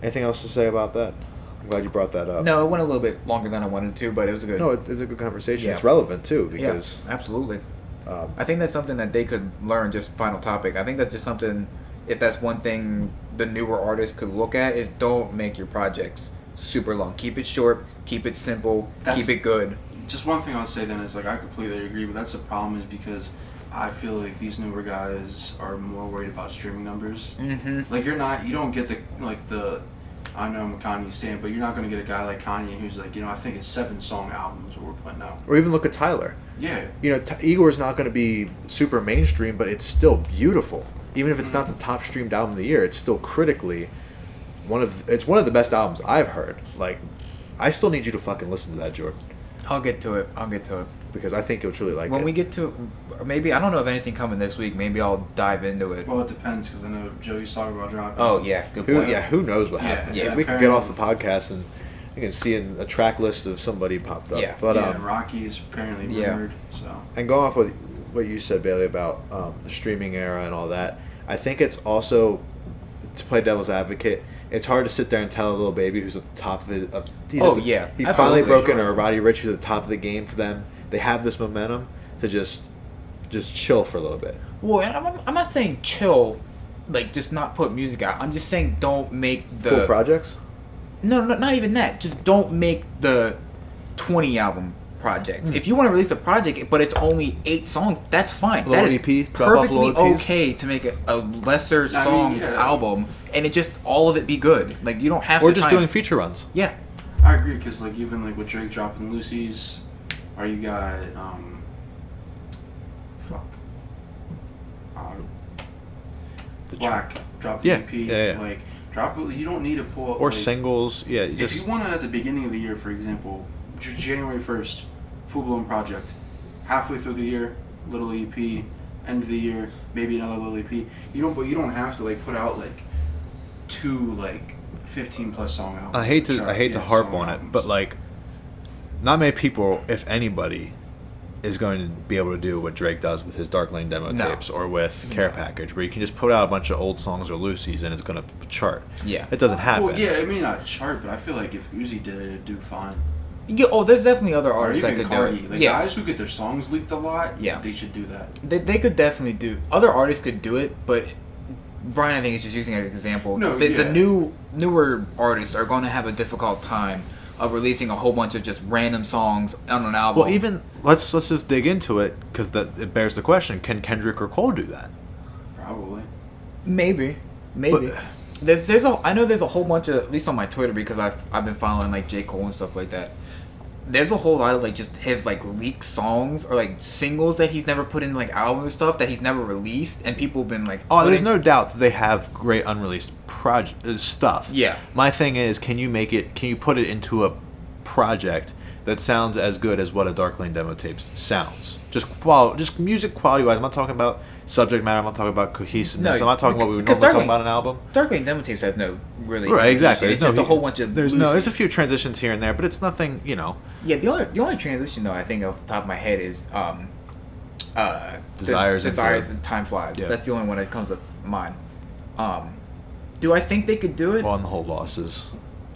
Anything else to say about that? I'm glad you brought that up. No, it went a little bit longer than I wanted to, but it was a good. No, it's a good conversation. Yeah. It's relevant too because absolutely. I think that's something that they could learn. Just final topic. I think that's just something. If that's one thing the newer artists could look at is don't make your projects super long. Keep it short. Keep it simple. Keep it good. Just one thing I'll say then is like I completely agree, but that's the problem is because I feel like these newer guys are more worried about streaming numbers. Mm-hmm. Like you don't get the I know I'm Kanye's saying, but you're not going to get a guy like Kanye who's like, I think it's 7-song albums that we're putting out. Or even look at Tyler. Yeah. Igor's not going to be super mainstream, but it's still beautiful. Even if it's not the top streamed album of the year, it's still critically one of the best albums I've heard. Like, I still need you to fucking listen to that, Jordan. I'll get to it. Because I think you'll truly like it. When we get to, maybe, I don't know of anything coming this week. Maybe I'll dive into it. Well, it depends, because I know Joey's talking about dropping. Oh, yeah. Good point. Who knows what happens. Yeah, we could get off the podcast and you can see a track list of somebody popped up. Yeah. But, Rocky is apparently rumored. So. And go off with what you said, Bailey, about the streaming era and all that. I think it's also, to play devil's advocate, it's hard to sit there and tell a little baby who's at the top of the... He's finally broken, or Roddy Ricch who's at the top of the game for them. They have this momentum to just chill for a little bit. Well, I'm not saying chill, like just not put music out. I'm just saying don't make the... Full projects? No, not even that. Just don't make the 20 album projects. If you want to release a project, but it's only 8 songs, that's fine. Little that is EP, perfectly okay to make a lesser song album, and it just all of it be good. Like you don't have or to. Or just doing feature runs. Yeah. I agree, because like even like with Drake dropping Lucy's, or you got Black drop the EP. Yeah. Like drop it. You don't need to pull or like, singles. Yeah. If you want to at the beginning of the year, for example, January 1st, full blown project. Halfway through the year, little EP. End of the year, maybe another little EP. You don't have to like put out like 2 like 15+ song albums. I hate to harp on it, but like, not many people, if anybody, is going to be able to do what Drake does with his Dark Lane demo tapes or with Care Package, where you can just put out a bunch of old songs or Lucy's and it's going to chart. Yeah. It doesn't happen. Well, yeah, it may not chart, but I feel like if Uzi did it, it'd do fine. Yeah, there's definitely other artists that could Cardi. do it. Like guys who get their songs leaked a lot, they should do that. They could definitely do. Other artists could do it, but Brian, I think, is just using it as an example. The newer artists are going to have a difficult time of releasing a whole bunch of just random songs on an album. Well, even let's just dig into it, because it bears the question: can Kendrick or Cole do that? Probably. Maybe. But, I know there's a whole bunch of, at least on my Twitter, because I've been following like J. Cole and stuff like that. There's a whole lot of like just his like leaked songs or like singles that he's never put in like albums and stuff that he's never released, and people have been like, there's no doubt that they have great unreleased stuff. Yeah. My thing is, can you put it into a project that sounds as good as what a Dark Lane demo tape sounds. Just music quality wise. I'm not talking about subject matter. I'm not talking about cohesiveness. I'm not talking about what we would normally talk about an album. Dark Lane demo tapes has no really right, exactly. It's just a whole bunch of there's a few transitions here and there, but it's nothing, you know. Yeah, the only transition though I think off the top of my head is Desires and Time Flies. Yeah. That's the only one that comes to mind. Do I think they could do it? On the whole losses.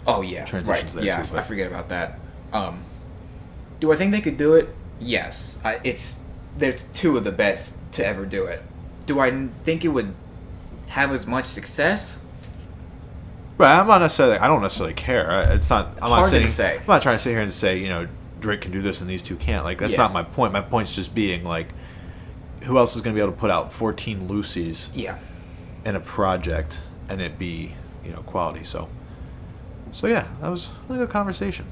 Oh yeah, transitions right. there Yeah, too, I forget about that. Do I think they could do it? Yes. They're two of the best to ever do it. Do I think it would have as much success? Right, I don't necessarily care. It's not. I'm Hard not to say. I'm not trying to sit here and say, you know, Drake can do this and these two can't. Like that's not my point. My point's just being like, who else is going to be able to put out 14 Lucy's? Yeah. In a project and it be, you know, quality. So yeah, that was a good conversation.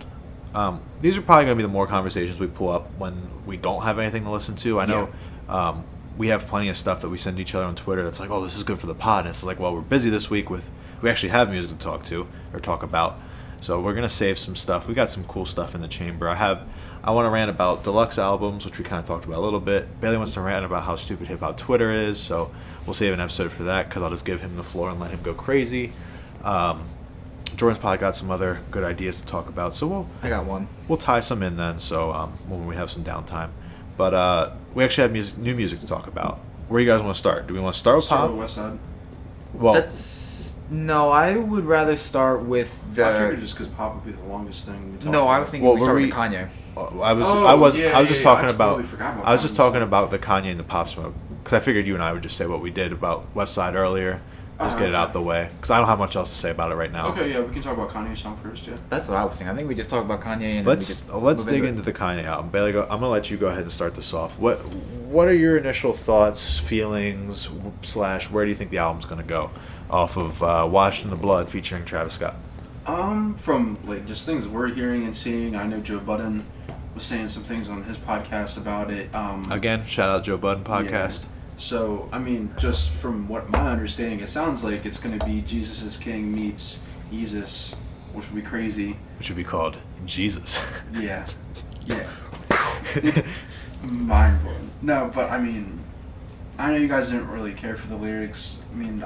These are probably going to be the more conversations we pull up when we don't have anything to listen to. I know we have plenty of stuff that we send each other on Twitter that's like, oh, this is good for the pod. And it's like, well, we're busy this week we actually have music to talk about. So we're going to save some stuff. We got some cool stuff in the chamber. I want to rant about deluxe albums, which we kind of talked about a little bit. Bailey wants to rant about how stupid hip-hop Twitter is, so we'll save an episode for that because I'll just give him the floor and let him go crazy. Jordan's probably got some other good ideas to talk about, so I got one. We'll tie some in then, so when we have some downtime. But we actually have new music to talk about. Where do you guys want to start? Do we want to start with Pop? West Side. Well, no, I would rather start with the. I figured just because Pop would be the longest thing. No, I was thinking we start with Kanye. I was just talking about the Kanye and the Pop Smoke because I figured you and I would just say what we did about West Side earlier. Just get it out the way because I don't have much else to say about it right now. Okay, yeah, we can talk about Kanye's song first. Yeah, that's what I was thinking. I think we just talk about Kanye and let's dig into the Kanye album. Bailey, I'm gonna let you go ahead and start this off. What are your initial thoughts, feelings, / where do you think the album's gonna go off of "Washed in the Blood" featuring Travis Scott? From like just things we're hearing and seeing, I know Joe Budden was saying some things on his podcast about it. Again, shout out Joe Budden podcast. Yeah. So, I mean, just from what my understanding, it sounds like it's going to be Jesus is King meets Jesus, which would be crazy. Which would be called Jesus. Yeah. Yeah. Mind blowing. No, but I mean, I know you guys didn't really care for the lyrics. I mean,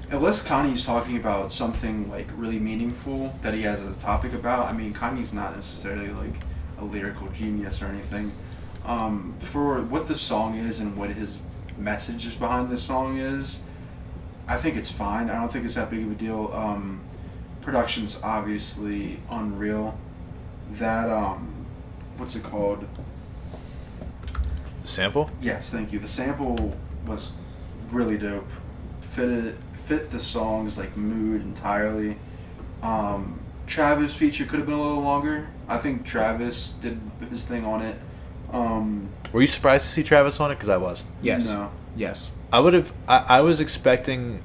unless Kanye's talking about something like really meaningful that he has a topic about, I mean, Kanye's not necessarily like a lyrical genius or anything. For what the song is and what his messages behind the song is, I think it's fine. I don't think it's that big of a deal. Production's obviously unreal. That what's it called? The sample? Yes, thank you. The sample was really dope. Fit the song's like mood entirely. Travis feature could have been a little longer. I think Travis did his thing on it. Were you surprised to see Travis on it? Because I was. Yes. No. Yes. I would have. I was expecting.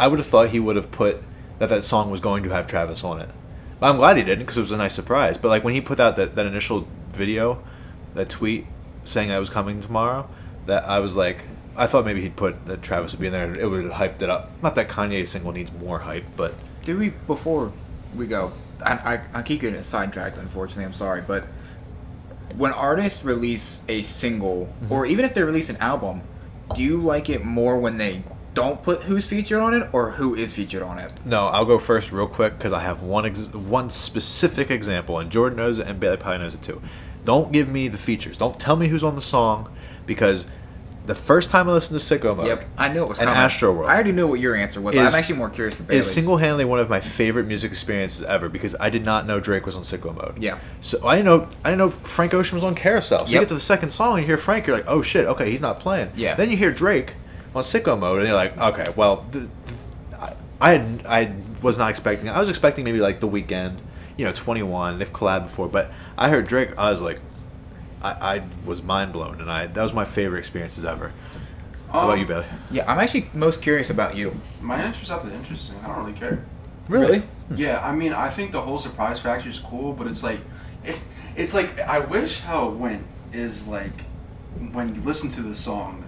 I would have thought he would have put that song was going to have Travis on it. But I'm glad he didn't because it was a nice surprise. But like when he put out that initial video, that tweet saying that it was coming tomorrow, that I was like, I thought maybe he'd put that Travis would be in there and it would have hyped it up. Not that Kanye's single needs more hype, but. Before we go, I keep getting sidetracked. Unfortunately, I'm sorry, but. When artists release a single, or even if they release an album, do you like it more when they don't put who's featured on it or who is featured on it? No, I'll go first real quick because I have one specific example, and Jordan knows it and Bailey probably knows it too. Don't give me the features. Don't tell me who's on the song because the first time I listened to Sicko Mode, I knew it was and coming. Astroworld, I already knew what your answer was. I'm actually more curious for Bailey's. Is single-handedly one of my favorite music experiences ever because I did not know Drake was on Sicko Mode. Yeah. So I didn't know Frank Ocean was on Carousel. So you get to the second song and you hear Frank, you're like, oh shit, okay, he's not playing. Yeah. Then you hear Drake on Sicko Mode and you're like, okay, well, I was not expecting. I was expecting maybe like The Weeknd, 21. They've collabed before, but I heard Drake. I was like, I was mind blown, and that was my favorite experiences ever. How about you, Bailey? Yeah, I'm actually most curious about you. My answer's not that interesting. I don't really care. Really? Yeah, I mean, I think the whole surprise factor is cool, but it's like, I wish how it went is like, when you listen to the song,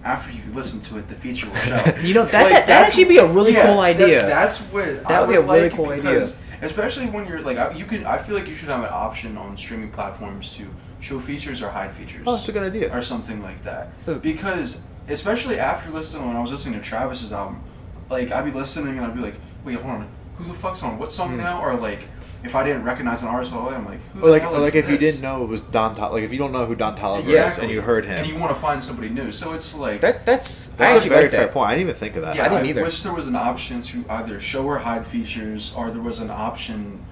after you listen to it, the feature will show. That actually be a really cool idea. That's what that would be a really cool idea. especially when you're like I feel like you should have an option on streaming platforms to show features or hide features. Oh, that's a good idea. Or something like that. So, because especially after when I was listening to Travis's album, like I'd be listening and I'd be like, wait, hold on, who the fuck's on what song now? Or like, if I didn't recognize an artist all the way, I'm like, who the hell is like if this? you didn't know it was like if you don't know who Don Toliver is and you heard him, and you want to find somebody new, so it's like that's a actually very like fair that. point. I didn't even think of that. Yeah, I didn't either. wish there was an option to either show or hide features, or there was an option,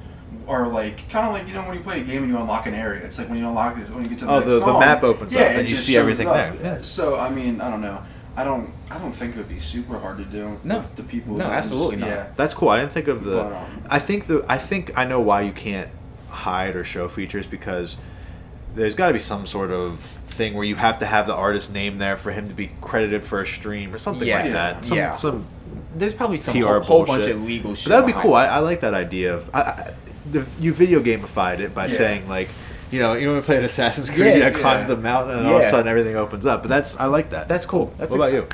or like kind of like when you play a game and you unlock an area. It's like when you unlock this, when you get to the next the song, map opens up it and you just see shows everything up. there. Yeah. So I mean, I don't know. I don't think it would be super hard to do with the people. No, that absolutely just, not. Yeah. That's cool. I didn't think of the. But, I think I know why you can't hide or show features, because there's got to be some sort of thing where you have to have the artist's name there for him to be credited for a stream or something like that. Some There's probably some PR whole bunch bullshit. of legal shit. But that'd be behind cool. it. I like that idea of you video gamified it by saying like, you when we played Assassin's Creed, you climb the mountain and all of a sudden everything opens up. But I like that. That's cool. What about you?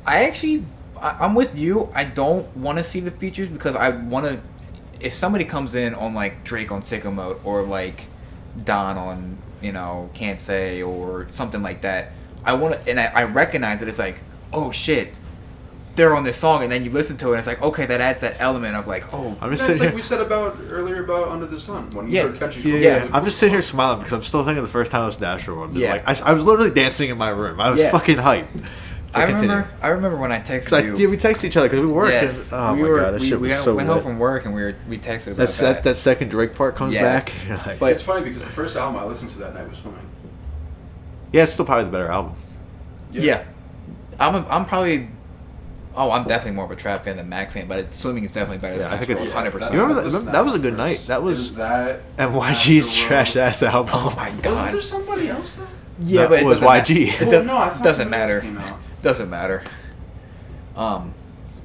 I'm with you. I don't want to see the features because I want to. If somebody comes in on like Drake on Sicko Mode or like Don on Can't Say or something like that, I want to, and I recognize that it's like, oh shit, they're on this song, and then you listen to it and it's like, okay, that adds that element of like, oh, I'm just That's sitting like here. we said Earlier about Under the Sun when you heard Country Yeah. I'm just sitting here smiling because I'm still thinking of the first time I was Dasher one. Yeah. Like I was literally dancing in my room. I was fucking hyped. I remember when I texted you. We texted each other because we worked. Yes, and, my god, that shit we was so went lit. home from work and we texted about that. That second Drake part comes Yes. back. You're like, But it's funny because the first album I listened to that night was Swimming. yeah, it's still probably the better album. Yeah. I'm probably. Oh, I'm definitely more of a trap fan than Mac fan, but Swimming is definitely better. Yeah, I than think it's 100%. You remember that was a good night. That was that NYG's trash ass album. Oh my Wasn't god. there somebody else though? Yeah, That but it was doesn't YG. It Well, no, I thought doesn't somebody else matter. came out. Doesn't matter. But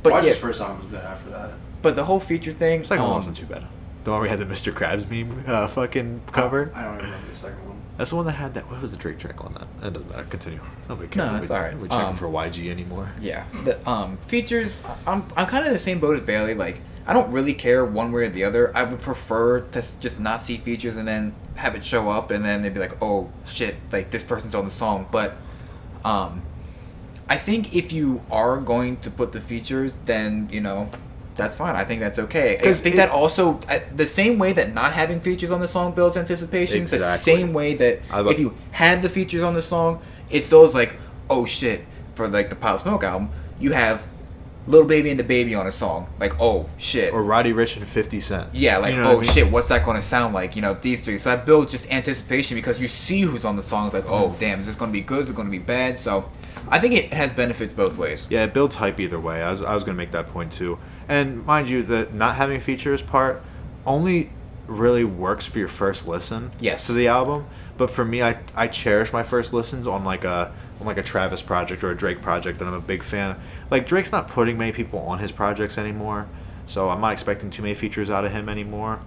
YG's yeah, first album was good after that. but the whole feature thing. Second one wasn't too bad. The one where we had the Mr. Krabs meme fucking cover. I don't remember the second one. That's the one that had that. What was the Drake track on that? That doesn't matter. Continue. Nobody cares. No, it's alright. We're checking for YG anymore. Yeah, the features. I'm kind of in the same boat as Bailey. Like, I don't really care one way or the other. I would prefer to just not see features and then have it show up, and then they'd be like, "Oh shit!" Like this person's on the song. But, I think if you are going to put the features, then that's fine. I think that's okay. I think that also the same way that not having features on the song builds anticipation. The Exactly. same way that if you have the features on the song, it still is like, oh shit. For like the Pop Smoke album, you have Lil Baby and the Baby on a song. Like, oh shit. Or Roddy Ricch and 50 Cent. Yeah, like, You know what I mean? shit, what's that going to sound like? These three. So that builds just anticipation because you see who's on the song. It's like, oh damn, is this going to be good? Is it going to be bad? So I think it has benefits both ways. Yeah, it builds hype either way. I was going to make that point too. And mind you, the not having features part only really works for your first listen to the album. But for me, I cherish my first listens on like a Travis project or a Drake project that I'm a big fan. Like Drake's not putting many people on his projects anymore, so I'm not expecting too many features out of him anymore.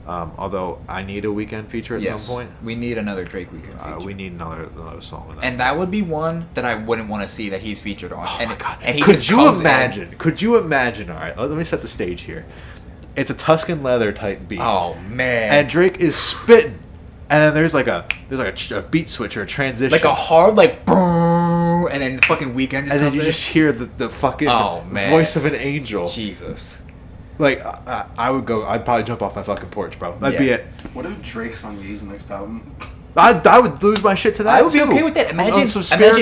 Although I need a weekend feature at some point. We need another Drake weekend feature. We need another song with that. And that would be one that I wouldn't want to see that he's featured on. Oh my god! And he Could just you comes imagine? in. Could you imagine? All right, let me set the stage here. It's a Tuscan Leather type beat. Oh man! And Drake is spitting, and then there's like a beat switch or a transition, like a hard brrrr, and then the fucking weekend. Just and then comes you in. just hear the fucking voice of an angel. Jesus. Like I would go. I'd probably jump off my fucking porch, bro. That'd be it. What if Drake's on Ye's next album? I would lose my shit to that. I would be too. okay with that. Imagine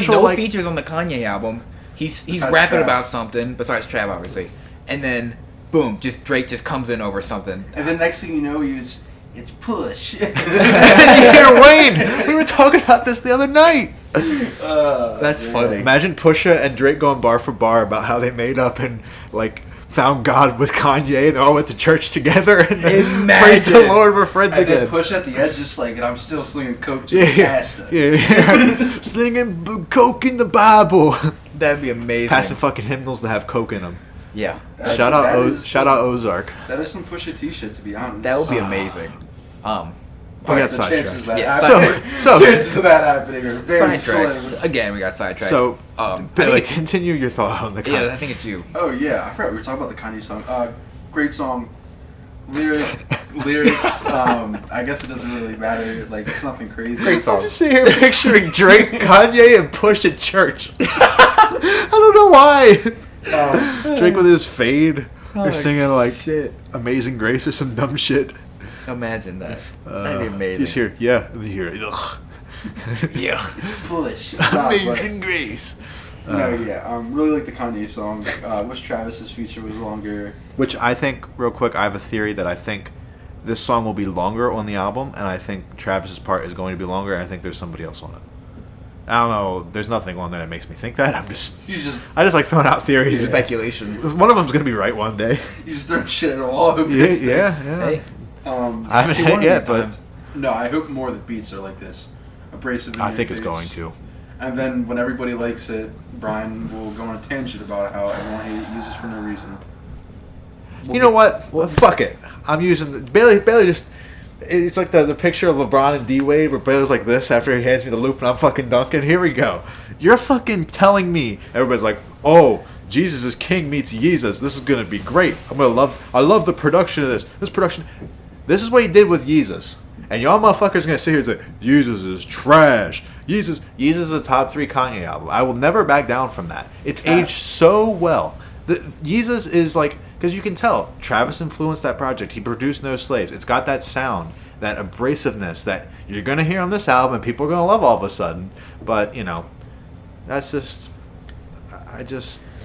no features on the Kanye album. He's rapping Trav. about something besides Trav, obviously, and then boom, just Drake just comes in over something. And then next thing you know, it's Push. You hear Wayne. We were talking about this the other night. That's funny. Imagine Pusha and Drake going bar for bar about how they made up and like found God with Kanye and they all went to church together and praised the Lord, we're friends and again. Then Push at the edge, just like, and I'm still slinging coke to the pasta. Yeah. Slinging coke in the Bible. That'd be amazing. Passing fucking hymnals that have coke in them. Yeah. Shout out Ozark. That is some Pusha T shit, to be honest. That would be amazing. We got the sidetracked. chances of that Yeah, chances of that happening are very slim. sidetracked. Again, we got sidetracked. So, continue your thought on the yeah, I think it's you. Oh yeah, I forgot we were talking about the Kanye song. Great song. Lyrics. I guess it doesn't really matter. Like it's nothing crazy. Great song. I'm just sitting here picturing Drake, Kanye, and Push at church. I don't know why. Drake with his fade. They're singing like shit. Amazing Grace or some dumb shit. Imagine that. That'd be amazing. He's here, yeah, and you hear, ugh. Yeah. Push. Amazing Grace. Really like the Kanye song. Wish Travis's feature was longer. Which I think, real quick, I have a theory that I think this song will be longer on the album, and I think Travis's part is going to be longer, and I think there's somebody else on it. I don't know. There's nothing on there that makes me think that. I just like throwing out theories. Speculation. One of them's gonna be right one day. He's just throwing shit at a wall. Yeah. Hey. I haven't hit yet, but no, I hope more of the beats are like this, abrasive. In I your think it's face. going to. And then when everybody likes it, Brian will go on a tangent about how everyone uses for no reason. You know what? Well, fuck it. I'm using Bailey just. It's like the picture of LeBron and D-Wade where Bailey's like this after he hands me the loop and I'm fucking dunking. Here we go. You're fucking telling me. Everybody's like, oh, Jesus is King meets Yeezus. This is going to be great. I love the production of this. This is what he did with Yeezus. And y'all motherfuckers going to sit here and say, Yeezus is trash. Yeezus is a top 3 Kanye album. I will never back down from that. It's aged so well. Yeezus is like, because you can tell, Travis influenced that project. He produced No Slaves. It's got that sound, that abrasiveness that you're going to hear on this album and people are going to love all of a sudden. But, that's just,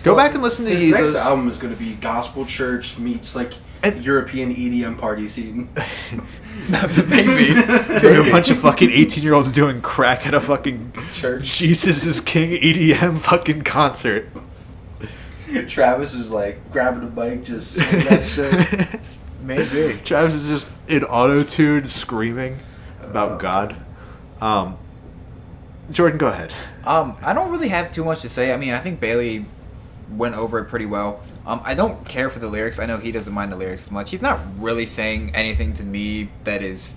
go back and listen to his Yeezus. next album is going to be Gospel Church meets like European EDM party scene. Maybe. It's gonna be a bunch of fucking 18-year-olds doing crack at a fucking church. Jesus is King EDM fucking concert. Travis is like grabbing a bike, just singing that shit. Maybe. Travis is just in auto-tune screaming about God. Jordan, go ahead. I don't really have too much to say. I mean, I think Bailey went over it pretty well. I don't care for the lyrics. I know he doesn't mind the lyrics as much. He's not really saying anything to me that is,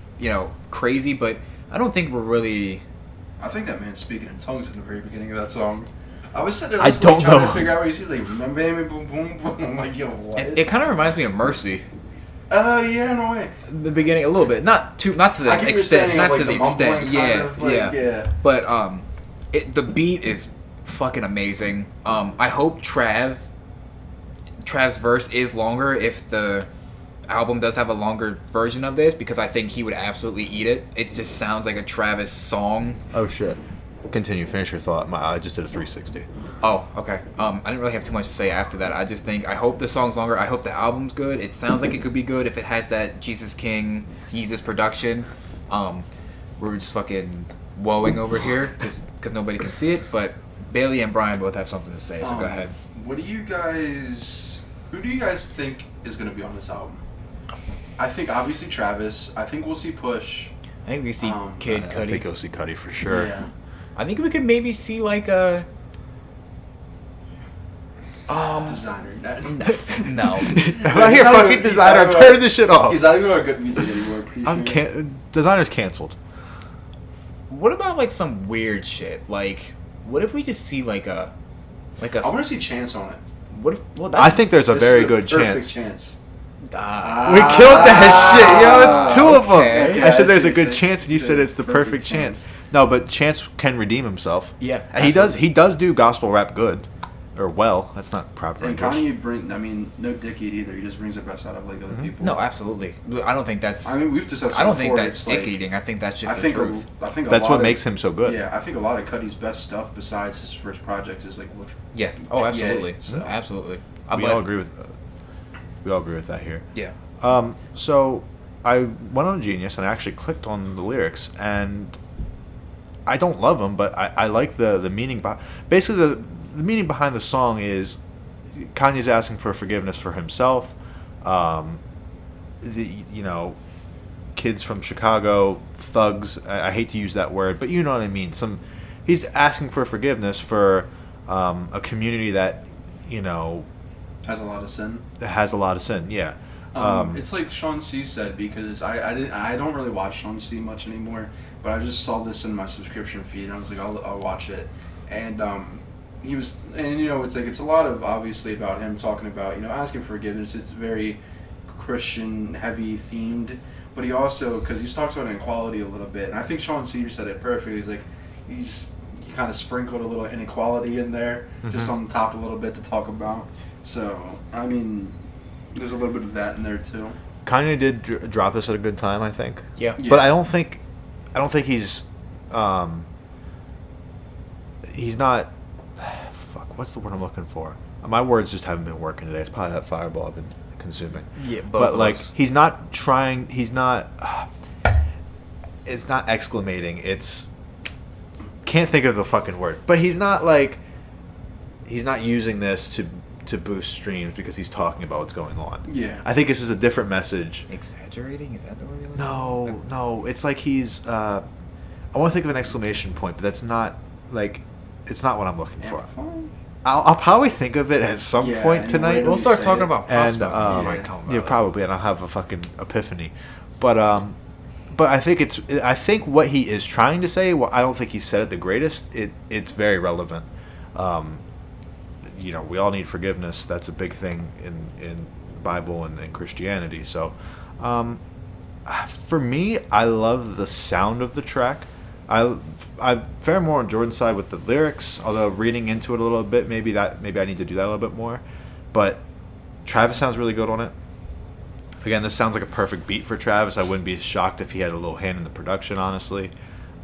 crazy, but I don't think we're really... I think that man's speaking in tongues in the very beginning of that song. I was sitting there I don't trying know. to figure out what he says, like, baby, boom, boom, boom. I'm like, yo, what? It kind of reminds me of Mercy. Yeah, in a way. The beginning, a little bit. Not to the extent. Not to the extent. Yeah. But the beat is fucking amazing. I hope Trav's verse is longer if the album does have a longer version of this, because I think he would absolutely eat it. It just sounds like a Travis song. Oh shit. Continue. Finish your thought. I just did a 360. Oh, okay. I didn't really have too much to say after that. I just think I hope the song's longer. I hope the album's good. It sounds like it could be good if it has that Jesus King, Yeezus production. We're just fucking woeing over here because nobody can see it. But Bailey and Brian both have something to say, so go ahead. Who do you guys think is going to be on this album? I think obviously Travis. I think we'll see Push. I think we see Kid I Cudi. think you'll see Cudi for sure. Yeah. I think we could maybe see like a... Designer. No. I'm not here fucking Designer. I'm turning this shit off. He's not even on good music anymore. Pretty sure. Designer's canceled. What about like some weird shit? Like, what if we just see like a... I want to see Chance on it. What if... Well, I think there's a This very is good perfect chance. chance. We killed that shit, yo. It's 2 of them. Okay. I said I there's see a good what chance, and you you said said. it's the perfect chance. No, but Chance can redeem himself. Yeah. And he does do gospel rap good. Or well. That's not proper And English. Kanye no dickhead either. He just brings the best out of like other people. No, absolutely. I don't think that's... I mean, we've discussed. I don't think before, that's it's like- dick eating. I think that's just I the think truth. That's what makes him so good. Yeah, I think a lot of Cudi's best stuff besides his first project is like with. Yeah. Oh, absolutely. so. Absolutely. We all agree with that here. Yeah. So I went on Genius and I actually clicked on the lyrics, and I don't love them, but I like the meaning. Basically, the meaning behind the song is Kanye's asking for forgiveness for himself. Kids from Chicago, thugs. I hate to use that word, but you know what I mean. He's asking for forgiveness for a community that Has a lot of sin. has a lot of sin. Yeah. It's like Sean C said, because I don't really watch Sean C much anymore, but I just saw this in my subscription feed and I was like, I'll watch it. And he was, and it's like, it's a lot of obviously about him talking about asking for forgiveness. It's very Christian heavy themed, but he also, because he talks about inequality a little bit, and I think Sean Cedar said it perfectly. He's like, he kind of sprinkled a little inequality in there, just on top a little bit to talk about. So I mean, there's a little bit of that in there too. Kanye did drop this at a good time, I think. Yeah. But I don't think he's not. Fuck, what's the word I'm looking for? My words just haven't been working today. It's probably that Fireball I've been consuming. Yeah, both but of like us. he's not trying. He's not. It's not exclamating. It's can't think of the fucking word. But he's not like. He's not using this to boost streams because he's talking about what's going on. Yeah. I think this is a different message. Exaggerating? Is that the word you're looking No, for? no. It's like he's. I want to think of an exclamation point, but that's not like. It's not what I'm looking for. Amplifying? I'll probably think of it at some Yeah, point and tonight. later We'll you start say talking it. about Pop And Smokes. yeah. We might talk about yeah, it. probably, and I'll have a fucking epiphany. But I think I think what he is trying to say. Well, I don't think he said it the greatest. It's very relevant. You know, we all need forgiveness. That's a big thing in the Bible and in Christianity. So, for me, I love the sound of the track. I fare more on Jordan's side with the lyrics, although reading into it a little bit, maybe I need to do that a little bit more. But Travis sounds really good on it. Again, this sounds like a perfect beat for Travis. I wouldn't be shocked if he had a little hand in the production, honestly.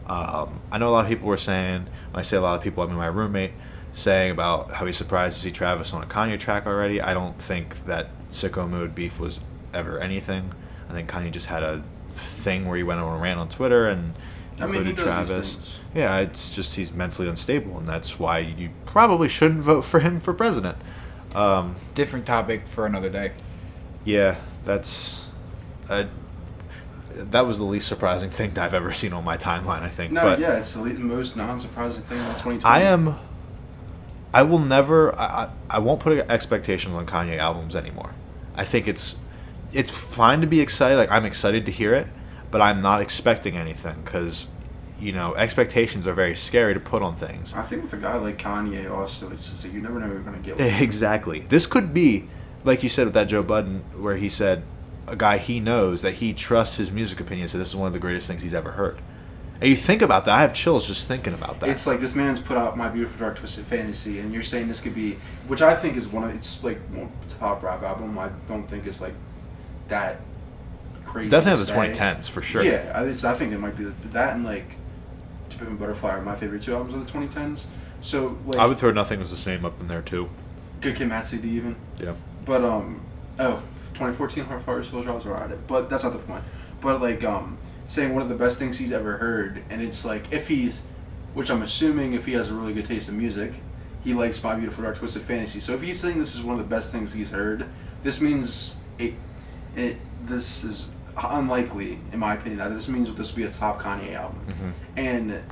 I know a lot of people were saying, when I say a lot of people, I mean my roommate, saying about how he's surprised to see Travis on a Kanye track already. I don't think that Sicko Mood beef was ever anything. I think Kanye just had a thing where he went on a rant on Twitter and included he does Travis. these things. Yeah, it's just he's mentally unstable, and that's why you probably shouldn't vote for him for president. Different topic for another day. Yeah, that's that was the least surprising thing that I've ever seen on my timeline, I think. No, but yeah, it's the most non-surprising thing about 2020. I will never. I won't put expectations on Kanye albums anymore. I think it's fine to be excited. Like I'm excited to hear it, but I'm not expecting anything because, you know, expectations are very scary to put on things. I think with a guy like Kanye, also, it's just like you never know what you're gonna get. With Exactly. This could be, like you said with that Joe Budden, where he said a guy he knows that he trusts his music opinion. So this is one of the greatest things he's ever heard. And you think about that. I have chills just thinking about that. It's like this man's put out My Beautiful Dark Twisted Fantasy, and you're saying this could be, which I think is it's like top rap album. I don't think it's like that crazy. Definitely to have the say. 2010s for sure. Yeah, I think it might be that and like To Pimp a Butterfly are my favorite two albums of the 2010s. So like I would throw Nothing Was the Same up in there too. Good Kid, Mad City even. Yeah. But 2014 Heart Still Drops are at it, but that's not the point. But like saying one of the best things he's ever heard, and it's like which I'm assuming if he has a really good taste in music, he likes My Beautiful Dark Twisted Fantasy. So if he's saying this is one of the best things he's heard, this means this is unlikely, in my opinion. That this means this will be a top Kanye album. Mm-hmm. And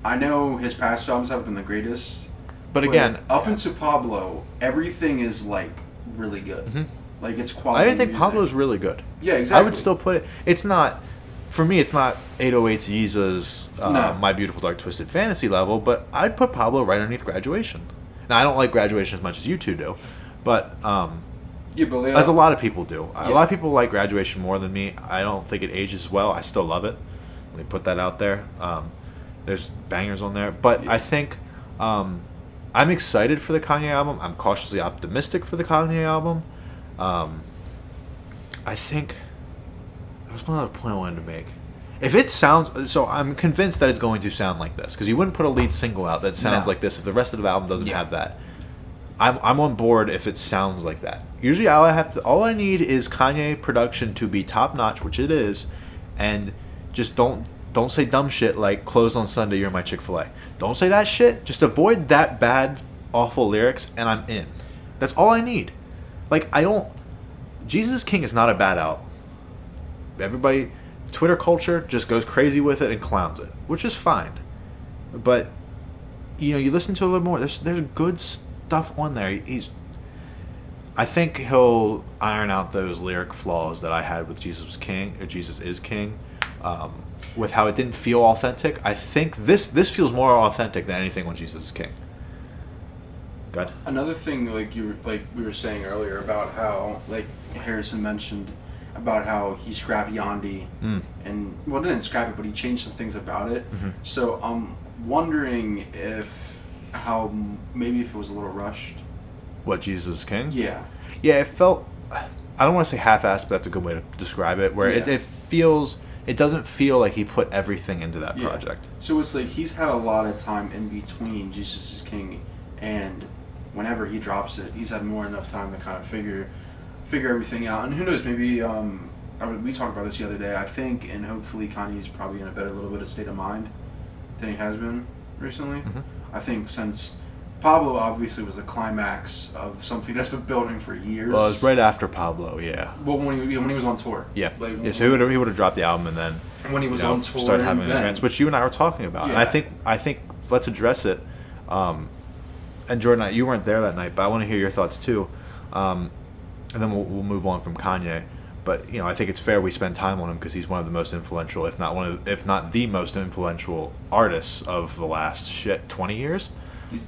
I know his past albums haven't been the greatest, But again, up into Pablo, everything is like really good. Mhm. Like it's I quality. think music. Pablo's really good. Yeah, exactly. I would still put it. It's not. For me, it's not 808's Yeeza's No. My Beautiful Dark Twisted Fantasy level, but I'd put Pablo right underneath Graduation. Now, I don't like Graduation as much as you two do, but Yeah, but as a lot of people do. A Yeah. lot of people like Graduation more than me. I don't think it ages well. I still love it. Let me put that out there. There's bangers on there. But Yeah. I think I'm excited for the Kanye album. I'm cautiously optimistic for the Kanye album. I think there was one other point I wanted to make. If it sounds so, I'm convinced that it's going to sound like this because you wouldn't put a lead single out that sounds No. like this if the rest of the album doesn't Yeah. have that. I'm on board if it sounds like that. Usually, all I need is Kanye production to be top notch, which it is, and just don't say dumb shit like "Closed on Sunday, you're my Chick-fil-A." Don't say that shit. Just avoid that bad, awful lyrics, and I'm in. That's all I need. Like Jesus King is not a bad album. Everybody, Twitter culture just goes crazy with it and clowns it, which is fine. But you listen to it a little more. There's good stuff on there. I think he'll iron out those lyric flaws that I had with Jesus King or Jesus is King, with how it didn't feel authentic. I think this feels more authentic than anything on Jesus is King. Good. Another thing, like we were saying earlier about how, like Harrison mentioned, about how he scrapped Yandi, and didn't scrap it, but he changed some things about it. Mm-hmm. So I'm wondering if it was a little rushed. What, Jesus is King? Yeah. Yeah, it felt. I don't want to say half-assed, but that's a good way to describe it. Where it feels. It doesn't feel like he put everything into that project. So it's like he's had a lot of time in between Jesus is King and whenever he drops it, he's had more enough time to kind of figure everything out. And who knows, maybe we talked about this the other day. I think, and hopefully Kanye's probably in a little bit of state of mind than he has been recently. Mm-hmm. I think since Pablo obviously was the climax of something that's been building for years. Well, it was right after Pablo, yeah. Well, when he was on tour. Yeah. Like, So he would have dropped the album and then when he was on tour, started having events, which you and I were talking about. Yeah. And I think let's address it. And Jordan, you weren't there that night, but I want to hear your thoughts too. And then we'll move on from Kanye. But I think it's fair we spend time on him because he's one of the most influential, if not the most influential artists of the last 20 years.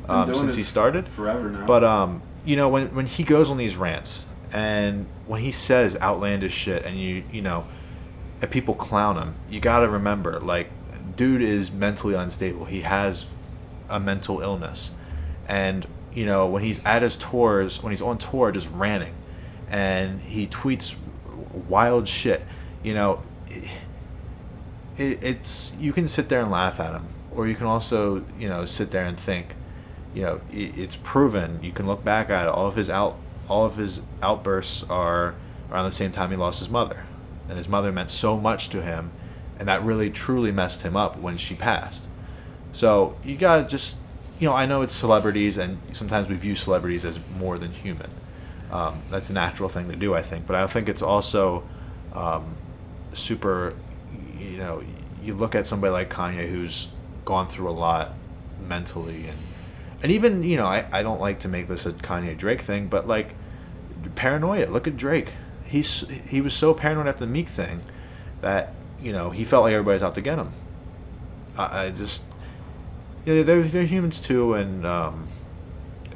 Since he started forever now. But when he goes on these rants and when he says outlandish shit and and people clown him, you got to remember, like, dude is mentally unstable. He has a mental illness, and when he's at his tours, when he's on tour, just ranting, and he tweets wild shit. It's you can sit there and laugh at him, or you can also sit there and think. It's proven. You can look back at it. All of his outbursts are around the same time he lost his mother, and his mother meant so much to him, and that really truly messed him up when she passed. So you gotta just, I know it's celebrities, and sometimes we view celebrities as more than human. That's a natural thing to do, I think, but I think it's also super. You look at somebody like Kanye who's gone through a lot mentally and even, I don't like to make this a Kanye Drake thing, but like paranoia. Look at Drake. He was so paranoid after the Meek thing that, he felt like everybody's out to get him. I just, they're humans too, and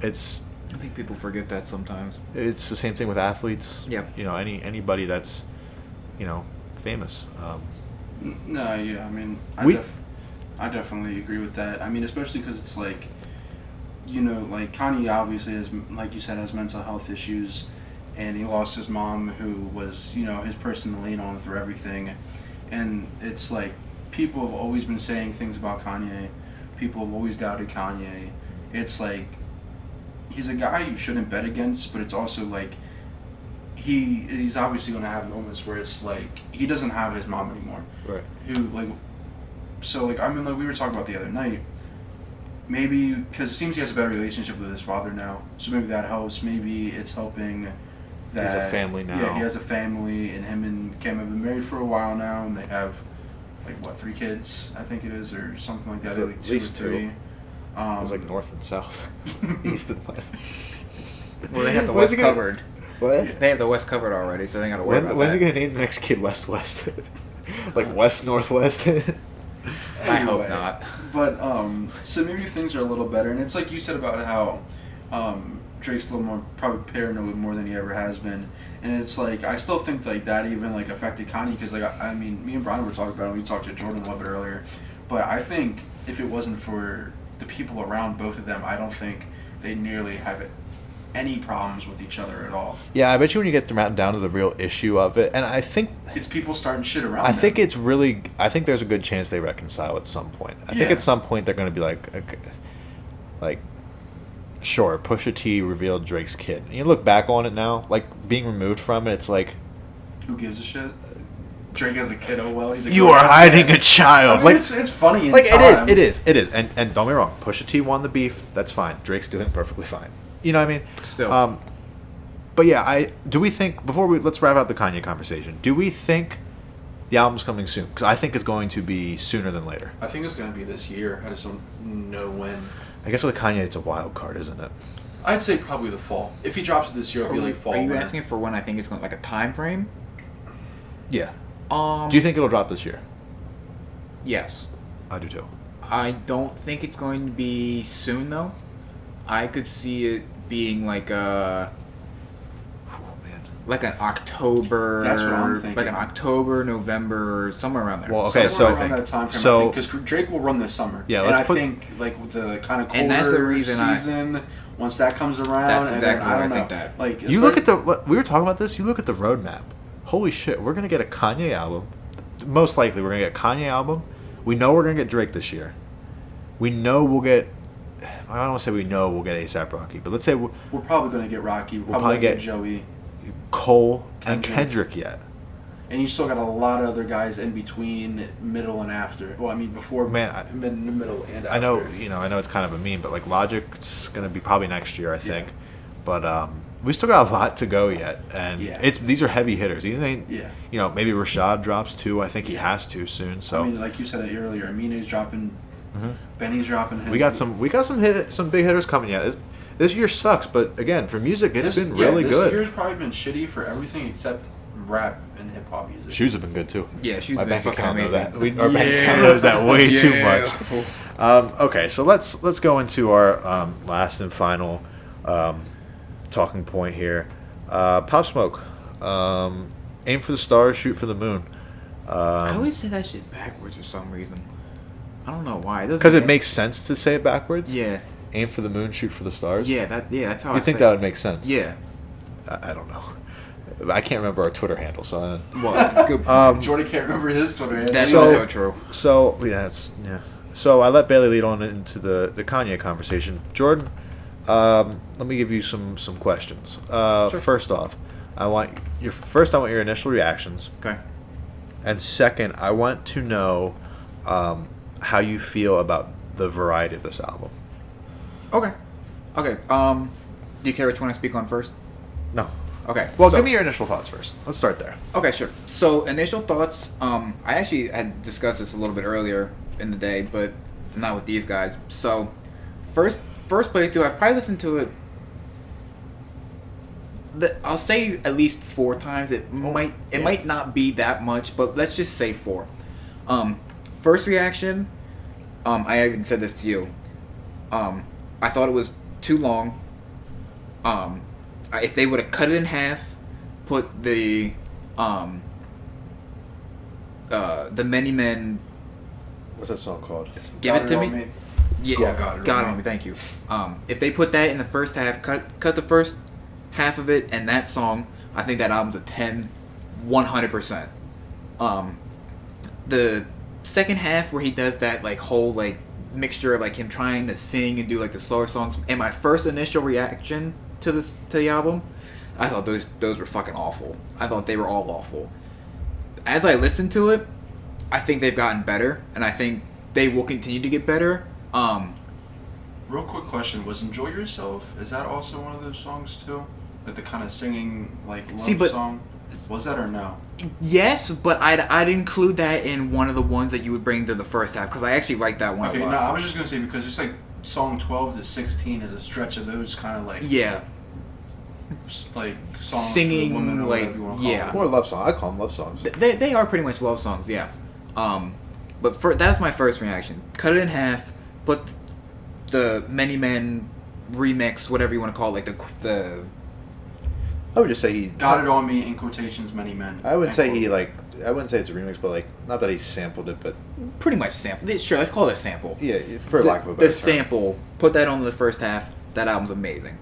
it's. I think people forget that sometimes. It's the same thing with athletes. Yep. Anybody that's, famous. No, yeah, I mean, I definitely agree with that. I mean, especially because it's like. Like Kanye obviously has, like you said, has mental health issues, and he lost his mom, who was, his person to lean on through everything, and it's like people have always been saying things about Kanye, people have always doubted Kanye. It's like he's a guy you shouldn't bet against, but it's also like he's obviously going to have moments where it's like he doesn't have his mom anymore. Right. So I mean, like we were talking about the other night. Maybe because it seems he has a better relationship with his father now, so maybe that helps. Maybe it's helping that he's a family now. Yeah, he has a family, and him and Kim have been married for a while now, and they have 3 kids, I think it is, or something like that. It's like at 2 least or 3. 2. It was like north and south, east and west. Well, they have the West covered. What? They have the West covered already, so they got to worry about that. When's he gonna name the next kid West West? Like West Northwest? I hope not. But so maybe things are a little better, and it's like you said about how Drake's a little more probably paranoid more than he ever has been, and it's like I still think like that even like affected Kanye because I mean me and Brian were talking about it. We talked to Jordan a little bit earlier, but I think if it wasn't for the people around both of them, I don't think they nearly have any problems with each other at all. Yeah, I bet you when you get down to the real issue of it, and I think it's people starting shit around. I think there's a good chance they reconcile at some point. I think at some point they're going to be like, sure, Pusha T revealed Drake's kid. And you look back on it now, like being removed from it, it's like, who gives a shit? Drake as a kid, oh well, he's a you are hiding a child. I mean, it's funny. It is. And don't get me wrong, Pusha T won the beef. That's fine. Drake's doing perfectly fine. You know what I mean? Still. But yeah, do we think let's wrap up the Kanye conversation. Do we think the album's coming soon? Because I think it's going to be sooner than later. I think it's going to be this year. I just don't know when. I guess with Kanye, it's a wild card, isn't it? I'd say probably the fall. If he drops it this year, it'll be like fall. Are you asking for when I think it's going, like a time frame? Yeah. Do you think it'll drop this year? Yes. I do too. I don't think it's going to be soon though. I could see it being like a like an October. That's what I'm thinking. Like an October, November, somewhere around there. Well, okay, Somewhere so around that time frame, so- I think, because Drake will run this summer. Yeah, and let's I put- think like with the kind of colder And that's the reason season, once that comes around, That's and exactly then, I why don't I know, think that. like You look at the. We were talking about this. You look at the roadmap. Holy shit, we're gonna get a Kanye album. Most likely, we're gonna get a Kanye album. We know we're gonna get Drake this year. We know we'll get. I don't want to say we know we'll get ASAP Rocky, but let's say we're probably going to get Rocky. We're We'll probably probably going to get Joey. Cole and Kendrick. Kendrick yet. And you still got a lot of other guys in between, middle and after. Well, I mean before, middle and after. I know, I know it's kind of a meme, but like Logic's gonna be probably next year, I think. But we still got a lot to go yet, and these are heavy hitters. Maybe Rashad drops too. I think he has to soon. So I mean, like you said earlier, Aminu's dropping, Benny's dropping. His. we got some big hitters coming yet. This year sucks, but again, for music, it's been really good. This year's probably been shitty for everything except rap and hip hop music. Shoes have been good too. Yeah, shoes My have been bank fucking account knows amazing. that. Our bank account knows that way too much. Okay, so let's go into our last and final talking point here. Pop Smoke. Aim for the stars, shoot for the moon. I always say that shit backwards for some reason. I don't know why. Because it makes sense to say it backwards. Yeah. Aim for the moon, shoot for the stars. Yeah, that's how You I think say that would make sense? Yeah. I don't know. I can't remember our Twitter handle, so. Well, good. Jordan can't remember his Twitter handle. That's So- also true. So So I let Bailey lead on into the Kanye conversation. Jordan, let me give you some questions. Sure. First off, I want your initial reactions, Okay. and second, I want to know how you feel about the variety of this album. Okay. Do you care which one I speak on first? No. Okay. Well, so- give me your initial thoughts first. Let's start there. Okay, sure. So initial thoughts. I actually had discussed this a little bit earlier in the day, but not with these guys. So first playthrough, I've probably listened to it. I'll say at least 4 times. It might not be that much, but let's just say 4. First reaction. I even said this to you. I thought it was too long. If they would have cut it in half, put the Many Men. What's that song called? Give it to me. Yeah, Got It on me. Thank you. If they put that in the first half, cut the first half of it and that song, I think that album's a 10, 100%. The second half where he does that like whole like mixture of like him trying to sing and do like the slower songs, and my first initial reaction to the album, I thought those were fucking awful. I thought they were all awful. As I listened to it, I think they've gotten better, and I think they will continue to get better. Real quick question: was "Enjoy Yourself"? Is that also one of those songs too? Like the kind of singing like love song? Was that or no? Yes, but I'd include that in one of the ones that you would bring to the first half because I actually like that one. Okay, a lot. no, I was just gonna say because it's like song 12 to 16 is a stretch of those kind of like like songs singing for the woman or like whatever you wanna call yeah. it. More love song. I call them love songs. They are pretty much love songs, yeah. But that's my first reaction. Cut it in half, put the Many Men remix, whatever you want to call it, like the I would just say he Got It On Me in quotations, Many Men. I wouldn't say I wouldn't say it's a remix, but like not that he sampled it, but pretty much sample. Sure, let's call it a sample. yeah, for lack of a better The term. sample, put that on the first half. That album's amazing.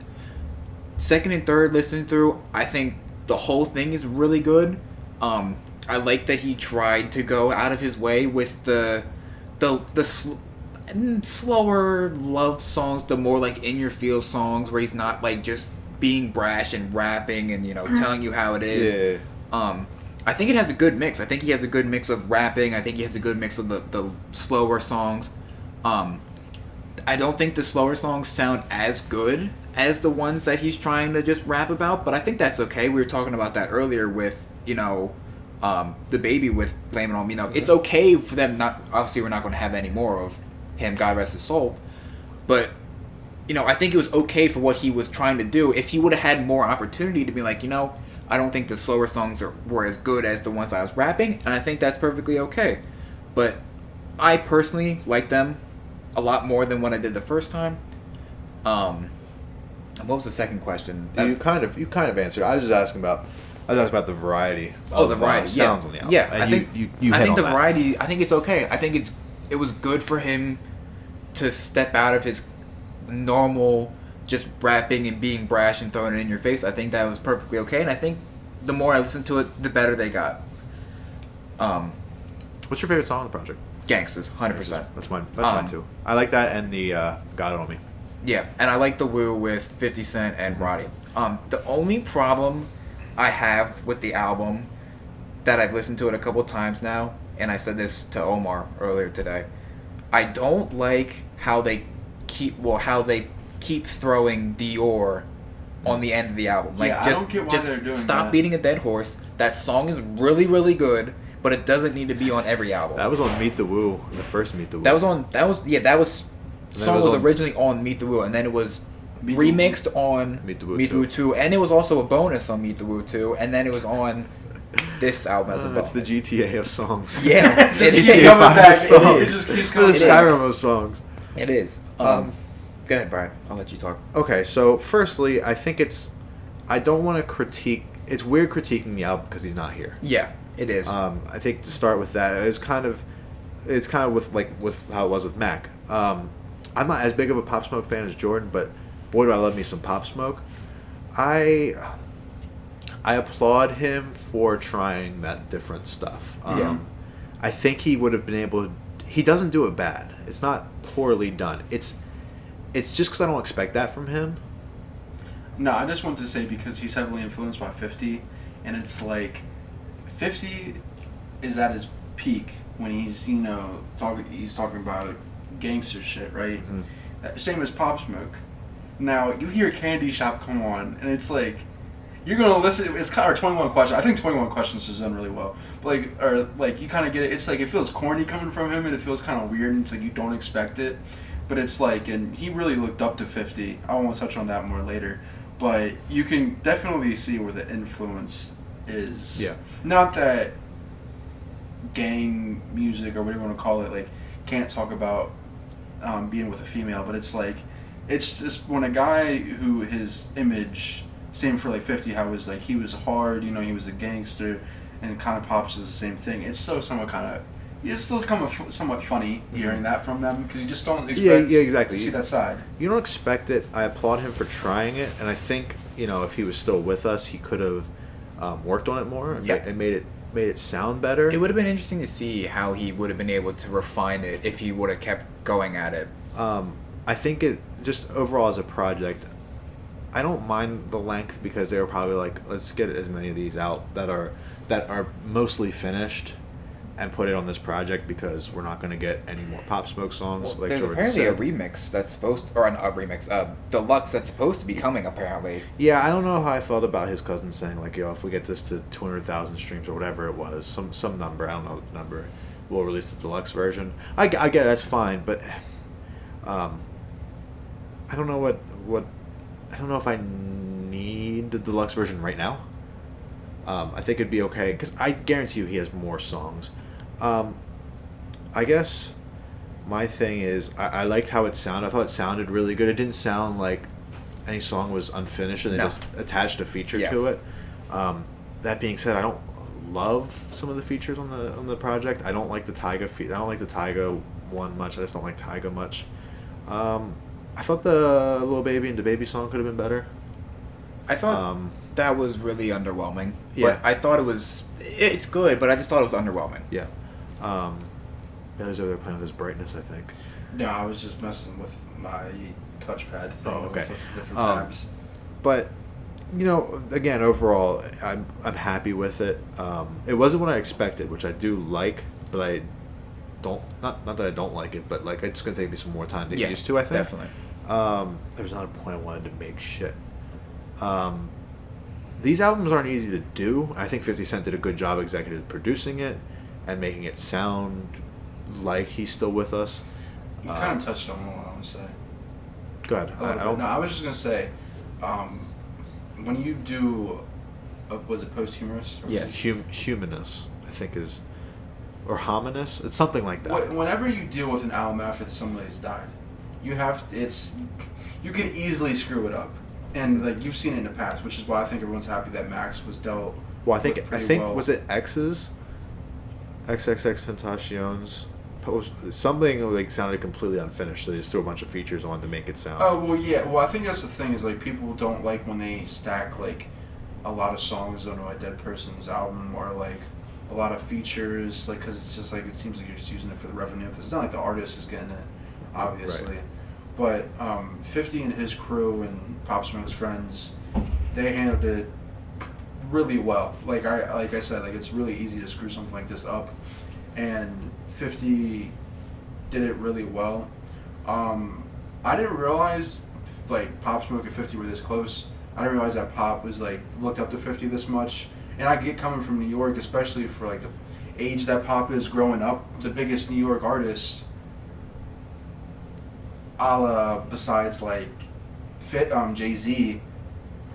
Second and third, listening through, I think the whole thing is really good. I like that he tried to go out of his way with the slower love songs, the more like in your feel songs where he's not like just being brash and rapping and telling you how it is. Yeah. I think it has a good mix. I think he has a good mix of rapping. I think he has a good mix of the slower songs. I don't think the slower songs sound as good as the ones that he's trying to just rap about, but I think that's okay. We were talking about that earlier with, the baby with Blame It On Me. It's okay for them not, obviously we're not going to have any more of him, God rest his soul, but, I think it was okay for what he was trying to do. If he would have had more opportunity to be like, I don't think the slower songs were as good as the ones I was rapping, and I think that's perfectly okay. But I personally like them a lot more than what I did the first time. What was the second question? You kind of answered. I was asking about the variety. Oh, the variety. Sounds on the album. Yeah, and I think you I hit think on the that. variety. I think it's okay. I think it was good for him to step out of his normal just rapping and being brash and throwing it in your face. I think that was perfectly okay, and I think the more I listened to it, the better they got. What's your favorite song on the project? Gangsters, 100%. That's mine. That's mine too. I like that and the "Got It On Me." Yeah, and I like the Woo with 50 Cent and Roddy. The only problem I have with the album that I've listened to it a couple times now, and I said this to Omar earlier today, I don't like how they keep throwing Dior on the end of the album. Like, Yeah, I don't get why they're doing stop that. beating a dead horse. That song is really, really good, but it doesn't need to be on every album. That was on Meet the Woo, the first Meet the Woo. That was And song then it was was on- originally on Meet the Woo, and then it was Meet the remixed on Meet the Woo Meet the Woo 2, and it was also a bonus on Meet the Woo 2, and then it was on this album as a bonus. That's the GTA of songs. Yeah, Just it keeps is. coming back. Songs. It just keeps The coming It is. back. Skyrim of songs. It is. Go ahead, Brian. I'll let you talk. Okay, so firstly, I think I don't want to critique. It's weird critiquing the album because he's not here. Yeah, it is. I think to start with that, it's kind of with how it was with Mac. I'm not as big of a Pop Smoke fan as Jordan, but boy, do I love me some Pop Smoke. I applaud him for trying that different stuff. Yeah. I think he would have been able. He doesn't do it bad. It's not poorly done. It's just because I don't expect that from him. No, I just want to say because he's heavily influenced by 50, and it's like 50 is at his peak when he's talking about gangster shit, right? Mm-hmm. Same as Pop Smoke. Now you hear Candy Shop come on, and it's like you're gonna listen. It's kind of 21 Questions. I think 21 Questions has done really well, but you kind of get it. It's like it feels corny coming from him, and it feels kind of weird. And it's like you don't expect it, but it's like, and he really looked up to 50. I want to touch on that more later. But you can definitely see where the influence is. Yeah. Not that gang music or whatever you want to call it, like, can't talk about being with a female, but it's like, it's just when a guy who his image, same for like 50, how it was like, he was hard, he was a gangster, and kind of Pops is the same thing. It's still somewhat funny hearing that from them because you just don't expect exactly. to see that side. You don't expect it. I applaud him for trying it, and I think if he was still with us, he could have worked on it more and made it sound better. It would have been interesting to see how he would have been able to refine it if he would have kept going at it. I think it just overall as a project, I don't mind the length because they were probably like, let's get as many of these out that are mostly finished and put it on this project because we're not going to get any more Pop Smoke songs. Like There's Jordan apparently said. a remix that's supposed, or not a remix, deluxe that's supposed to be coming apparently. Yeah, I don't know how I felt about his cousin saying like, yo, if we get this to 200,000 streams or whatever it was, some number, I don't know the number, we'll release the deluxe version. I get it, that's fine, but I don't know I don't know if I need the deluxe version right now. I think it'd be okay because I guarantee you he has more songs. I guess my thing is I liked how it sounded. I thought it sounded really good. It didn't sound like any song was unfinished and they just attached a feature to it. That being said, I don't love some of the features on the project. I don't like the Tyga I don't like the Tyga one much. I just don't like Tyga much. I thought the Lil Baby and DaBaby song could have been better. I thought that was really underwhelming. Yeah. But I thought it's good, but I just thought it was underwhelming. Yeah. He's over there playing with his brightness, I think. No, I was just messing with my touchpad thing. Oh, okay. With different tabs. But again, overall, I'm happy with it. It wasn't what I expected, which I do like, but I don't not that I don't like it, but like it's just gonna take me some more time to get used to. I think Definitely. There was not a point I wanted to make shit. These albums aren't easy to do. I think 50 Cent did a good job executive producing it and making it sound like he's still with us. You kind of touched on what I want to say. Go ahead. No, I was just gonna say, when you do, was it posthumous? Or Yes. Humanus, I think is, or hominous. It's something like that. Whenever you deal with an album after somebody's died, you can easily screw it up, and like you've seen it in the past, which is why I think everyone's happy that Max was dealt. Well, I think well. Was it X's, XXX Tentacion's post something like sounded completely unfinished. So they just threw a bunch of features on to make it sound. Oh well, yeah. Well, I think that's the thing is like people don't like when they stack like a lot of songs on a dead person's album or like a lot of features, like because it's just like it seems like you're just using it for the revenue because it's not like the artist is getting it, obviously. Right. But 50 and his crew and Pop Smoke's friends, they handled it really well. Like I said, like it's really easy to screw something like this up, and 50 did it really well. I didn't realize like Pop Smoke and 50 were this close. I didn't realize that Pop was like looked up to 50 this much. And I get coming from New York, especially for like the age that Pop is growing up, the biggest New York artist, besides like Jay-Z.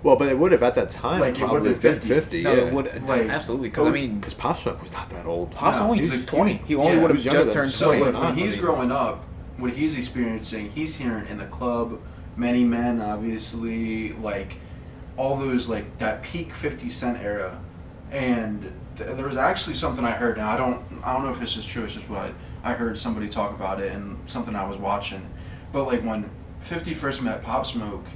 Well, but it would have at that time. Like it would have been 50. No, yeah. it would Like, absolutely because I mean, Because Pop Smoke was not that old. Pop's No, only he's like like 20. He only yeah, would he have was younger just than- turned So 20. like, on, when he's I mean. growing up, what he's experiencing, he's hearing in the club, Many Men, obviously, like all those like that peak 50 Cent era, and there was actually something I heard. Now I don't know if this is true. It's just what I heard somebody talk about it and something I was watching. But like when 50 first met Pop Smoke,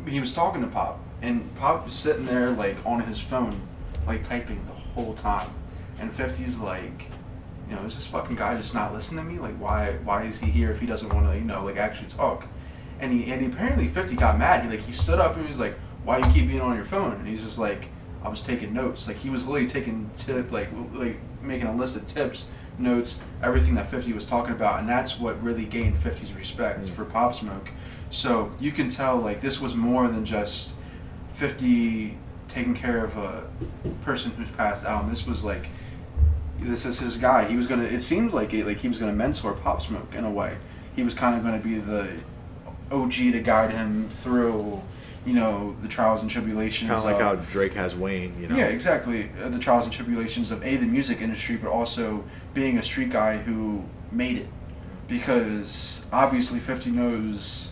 he was talking to Pop, and Pop was sitting there like on his phone, like typing the whole time, and 50's like, you know, is this fucking guy just not listening to me? Like, why is he here if he doesn't want to, you know, like actually talk? And he apparently 50 got mad. He stood up and he was like, why you keep being on your phone? And he's just like, I was taking notes. Like he was literally taking like making a list of tips, notes, everything that 50 was talking about, and that's what really gained 50's respect for Pop Smoke. So you can tell like this was more than just 50 taking care of a person who's passed out. This was like, this is his guy. He was gonna. It seemed like he was gonna mentor Pop Smoke in a way. He was kind of gonna be the OG to guide him through, you know, the trials and tribulations. Kind of like how Drake has Wayne, you know. Yeah, exactly. The trials and tribulations of the music industry, but also being a street guy who made it. Because obviously 50 knows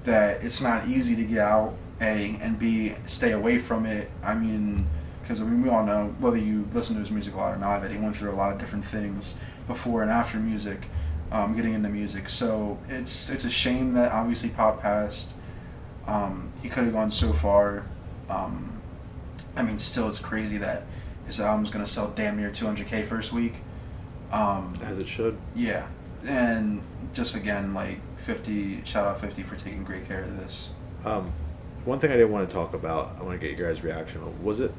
that it's not easy to get out, A, and B, stay away from it. I mean, because we all know, whether you listen to his music a lot or not, that he went through a lot of different things before and after music, getting into music. So it's a shame that obviously Pop passed. He could have gone so far. I mean, still, it's crazy that his album's going to sell damn near 200K first week. As it should. Yeah. And just again, like 50, shout out 50 for taking great care of this. One thing I didn't want to talk about, I want to get your guys' reaction on, was it,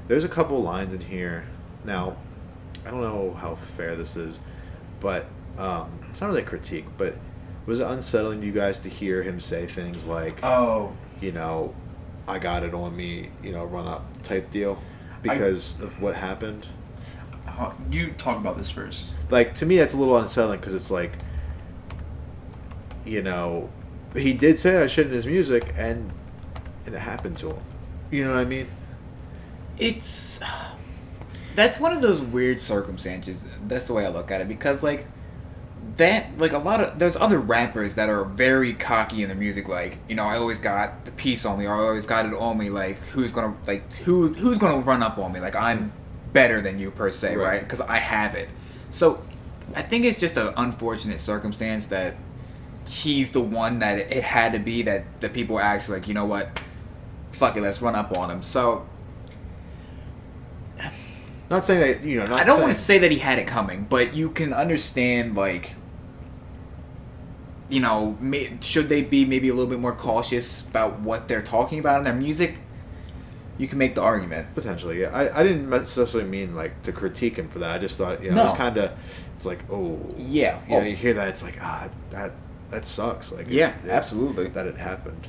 there's a couple lines in here. Now, I don't know how fair this is, but it's not really a critique, but was it unsettling to you guys to hear him say things like, Oh, you know, I got it on me, you know, run up type deal because of what happened? you talk about this first. Like, to me, that's a little unsettling because it's like, you know, he did say that shit in his music and it happened to him. You know what I mean? That's one of those weird circumstances. That's the way I look at it, because like that, like a lot of there's other rappers that are very cocky in their music, like, you know, I always got the piece on me, or I always got it on me, like who's gonna run up on me, like I'm better than you per se, right? Because I have it. So I think it's just an unfortunate circumstance that he's the one that it had to be that the people were actually like, you know what, fuck it, let's run up on him. So Not saying that, you know, I don't want to say that he had it coming, but you can understand, like, you know, should they be maybe a little bit more cautious about what they're talking about in their music? You can make the argument. Potentially, yeah. I didn't necessarily mean, like, to critique him for that. I just thought, you know, it's kind of, it's like, oh. Yeah. You know, you hear that, it's like, that sucks. Like, yeah, absolutely. That it happened.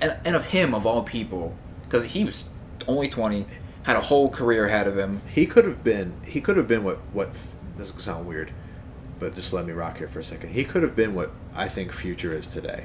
And of him, of all people, because he was only 20, had a whole career ahead of him. He could have been what this is gonna sound weird, but just let me rock here for a second. He could have been what I think Future is today,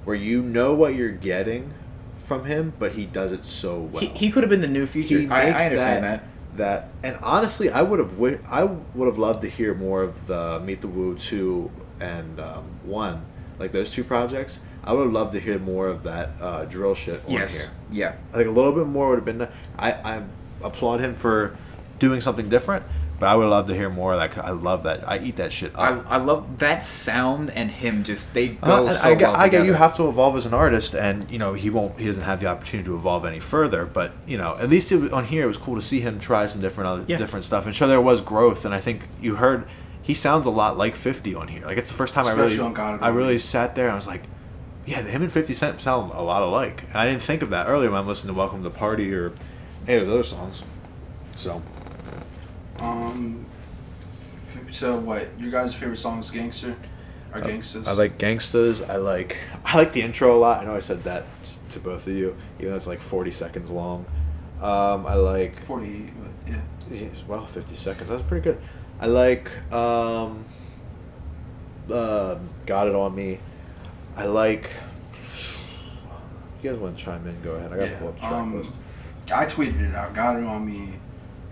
where you know what you're getting from him, but he does it so well. He could have been the new Future. I understand that. And honestly, I would have loved to hear more of the Meet the Woo 2 and One, like those two projects, I would love to hear more of that drill shit on Yes. here. Yeah. I think a little bit more would have been. I applaud him for doing something different, but I would love to hear more of that. 'Cause I love that. I eat that shit up. I love that sound and him just they go And so I get, well I get you together. have to evolve as an artist, and he doesn't have the opportunity to evolve any further. But at least on here, it was cool to see him try some different stuff and show there was growth. And I think you heard he sounds a lot like 50 on here. Like it's the first time Especially on God of I War. really sat there and I was like, yeah, him and 50 Cent sound a lot alike. And I didn't think of that earlier when I'm listening to Welcome to the Party or any of those other songs. So. So what? Your guys' favorite song is Gangster? Or Gangstas? I like Gangstas. I like the intro a lot. I know I said that to both of you, even though it's like 40 seconds long. I like 40. Yeah. well, 50 seconds. That's pretty good. I like Got It On Me. I like. You guys want to chime in? Go ahead. I got to pull up the track list. I tweeted it out. Got It On Me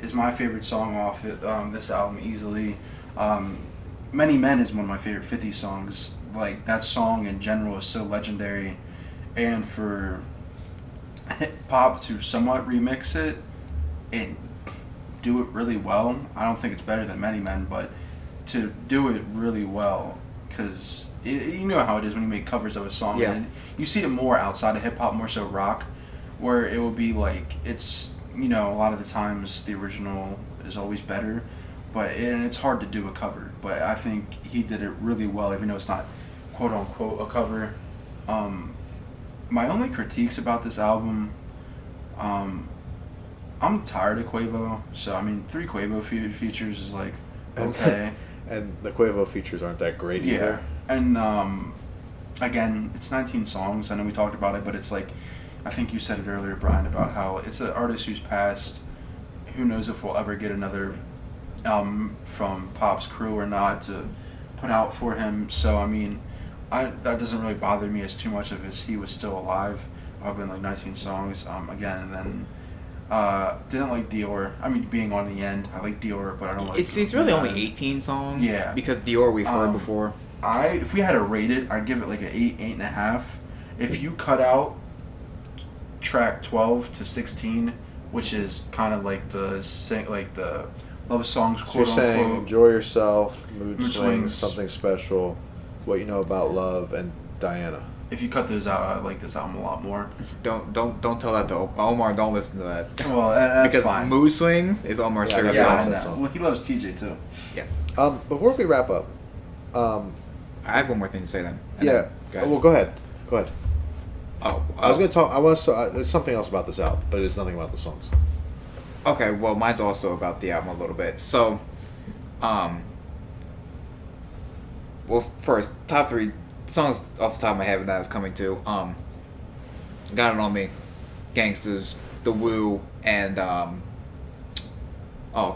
is my favorite song off this album easily. Many Men is one of my favorite 50 songs. Like, that song in general is so legendary. And for hip-hop to somewhat remix it and do it really well, I don't think it's better than Many Men, but to do it really well, because you know how it is when you make covers of a song. Yeah. And you see it more outside of hip-hop, more so rock, where it will be like, it's, a lot of the times the original is always better, and it's hard to do a cover. But I think he did it really well, even though it's not quote unquote a cover. My only critiques about this album, I'm tired of Quavo. So I mean, 3 Quavo features is like okay, And the Quavo features aren't that great yeah. either. And again, it's 19 songs. I know we talked about it, but it's like, I think you said it earlier, Brian, about how it's an artist who's passed. Who knows if we'll ever get another album from Pop's crew or not to put out for him. So I mean, that doesn't really bother me as too much of as he was still alive. I've been like 19 songs again, and then didn't like Dior. I mean, being on the end, I like Dior, but I don't like. It's really only 18 songs. Yeah. Because Dior we've heard before. If we had to rate it, I'd give it like an 8.5. If you cut out track 12 to 16, which is kind of like the love songs, So you're quote saying unquote. Enjoy Yourself, Mood Mood Swings, Swings. Something Special, What You Know About Love, and Diana. If you cut those out, I like this album a lot more. Don't tell that to Omar. Don't listen to that. Well, that's Because fine. Mood Swings is Omar's Yeah, favorite yeah, Yeah, I song. that's know. song. Well, he loves TJ too. Yeah. Before we wrap up, I have one more thing to say then. And yeah. then- go ahead. Well, go ahead. Go ahead. Oh, I was gonna talk. There's something else about this album, but it's nothing about the songs. Okay, well, mine's also about the album a little bit. So, well, first, top 3 songs off the top of my head that I was coming to. Got It On Me, Gangsters, The Woo, and oh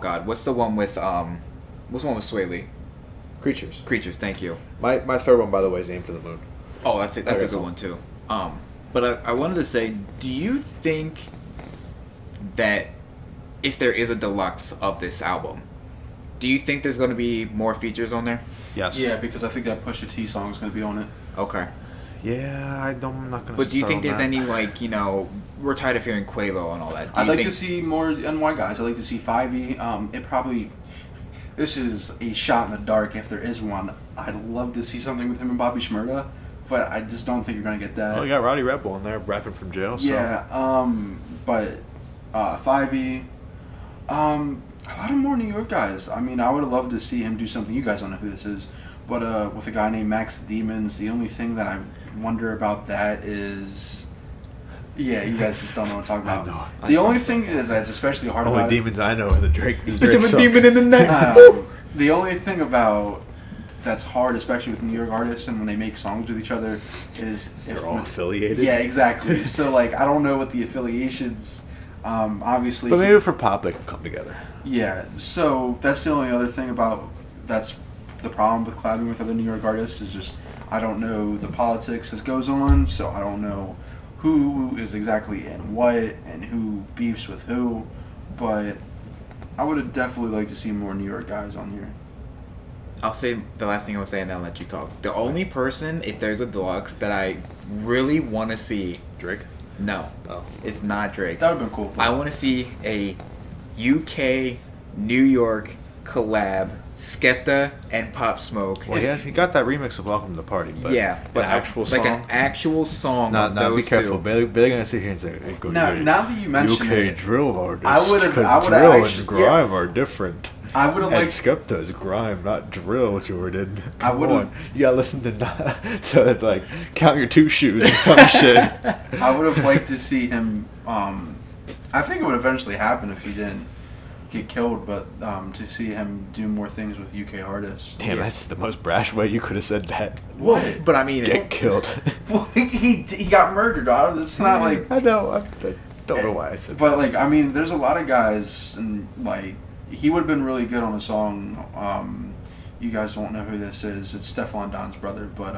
god, what's the one with Sway Lee? Creatures. Creatures. Thank you. My third one, by the way, is Aim for the Moon. Oh, that's a good song. one too. But I wanted to say, do you think that if there is a deluxe of this album, do you think there's going to be more features on there? Yes. Yeah, because I think that Pusha T song is going to be on it. Okay. Yeah, I'm not gonna. But do you think start there's on any, that. we're tired of hearing Quavo and all that. Do I'd you like think, to see more NY guys. I'd like to see 5E. This is a shot in the dark if there is one. I'd love to see something with him and Bobby Shmurda, but I just don't think you're going to get that. Well, you got Rowdy Red Bull in there rapping from jail. So. Yeah, but 5E. A lot of more New York guys. I mean, I would love to see him do something. You guys don't know who this is, but with a guy named Max the Demons. The only thing that I wonder about that is, yeah, you guys just don't know what I'm talking about. I know. The only thing that's especially hard Only about demons I know are the Drake. The Bitch, Drake I'm a song. demon in the neck. the only thing about that's hard, especially with New York artists and when they make songs with each other, is They're all affiliated. Yeah, exactly. So like, I don't know what the affiliations. Obviously, But maybe for pop they can come together. yeah. So that's the only other thing about that's the problem with collabing with other New York artists is just I don't know the politics that goes on, so I don't know who is exactly in what and who beefs with who. But I would have definitely liked to see more New York guys on here. I'll say the last thing I'll say, and then I'll let you talk. The only person, if there's a deluxe, that I really want to see. Drake? No. Oh. It's not Drake. That would have been cool. I want to see a UK, New York collab, Skepta and Pop Smoke. Well, he got that remix of Welcome to the Party, but but an actual song. like an actual song. No, of be those careful. two. Billy gonna sit here and say, hey, go Now that you mention UK it, drill artists. I would've drill actually- and grime are different. I would have And liked. Skepta's grime, not drill, Jordan. I Come would've- on. You gotta listen to like Count Your Two Shoes or some shit. I would have liked to see him. I think it would eventually happen if he didn't get killed, but to see him do more things with UK artists. Damn, that's the most brash way you could have said that. What? But I mean, Get killed. Well, he got murdered. It's not like. I know. I don't know why I said But that. like, I mean, there's a lot of guys, and like, he would have been really good on a song. You guys won't know who this is. It's Stefan Don's brother, but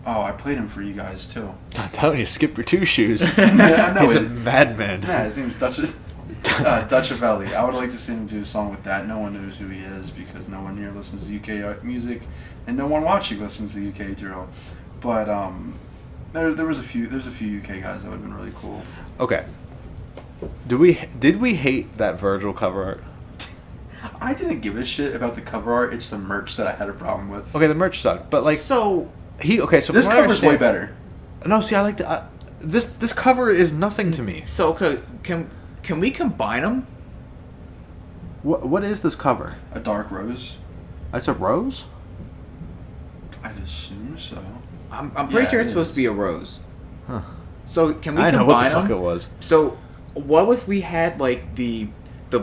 I played him for you guys too. I'm telling you, skip your two shoes. Yeah, I know He's a it. madman. Yeah, his name's Dutchavelli. I would like to see him do a song with that. No one knows who he is because no one here listens to UK music, and no one watching listens to UK drill. But there's a few UK guys that would have been really cool. Okay. Did we hate that Virgil cover art? I didn't give a shit about the cover art. It's the merch that I had a problem with. Okay, the merch sucked, but like so So This from what I cover's way understand- better. No, see, I like the this cover is nothing to me. so can we combine them? What is this cover? A dark rose. It's a rose. I'd assume so. I'm pretty Yeah, sure it it's supposed to be is. a rose. Huh. So can we I know combine what the fuck them? it was. So what if we had like the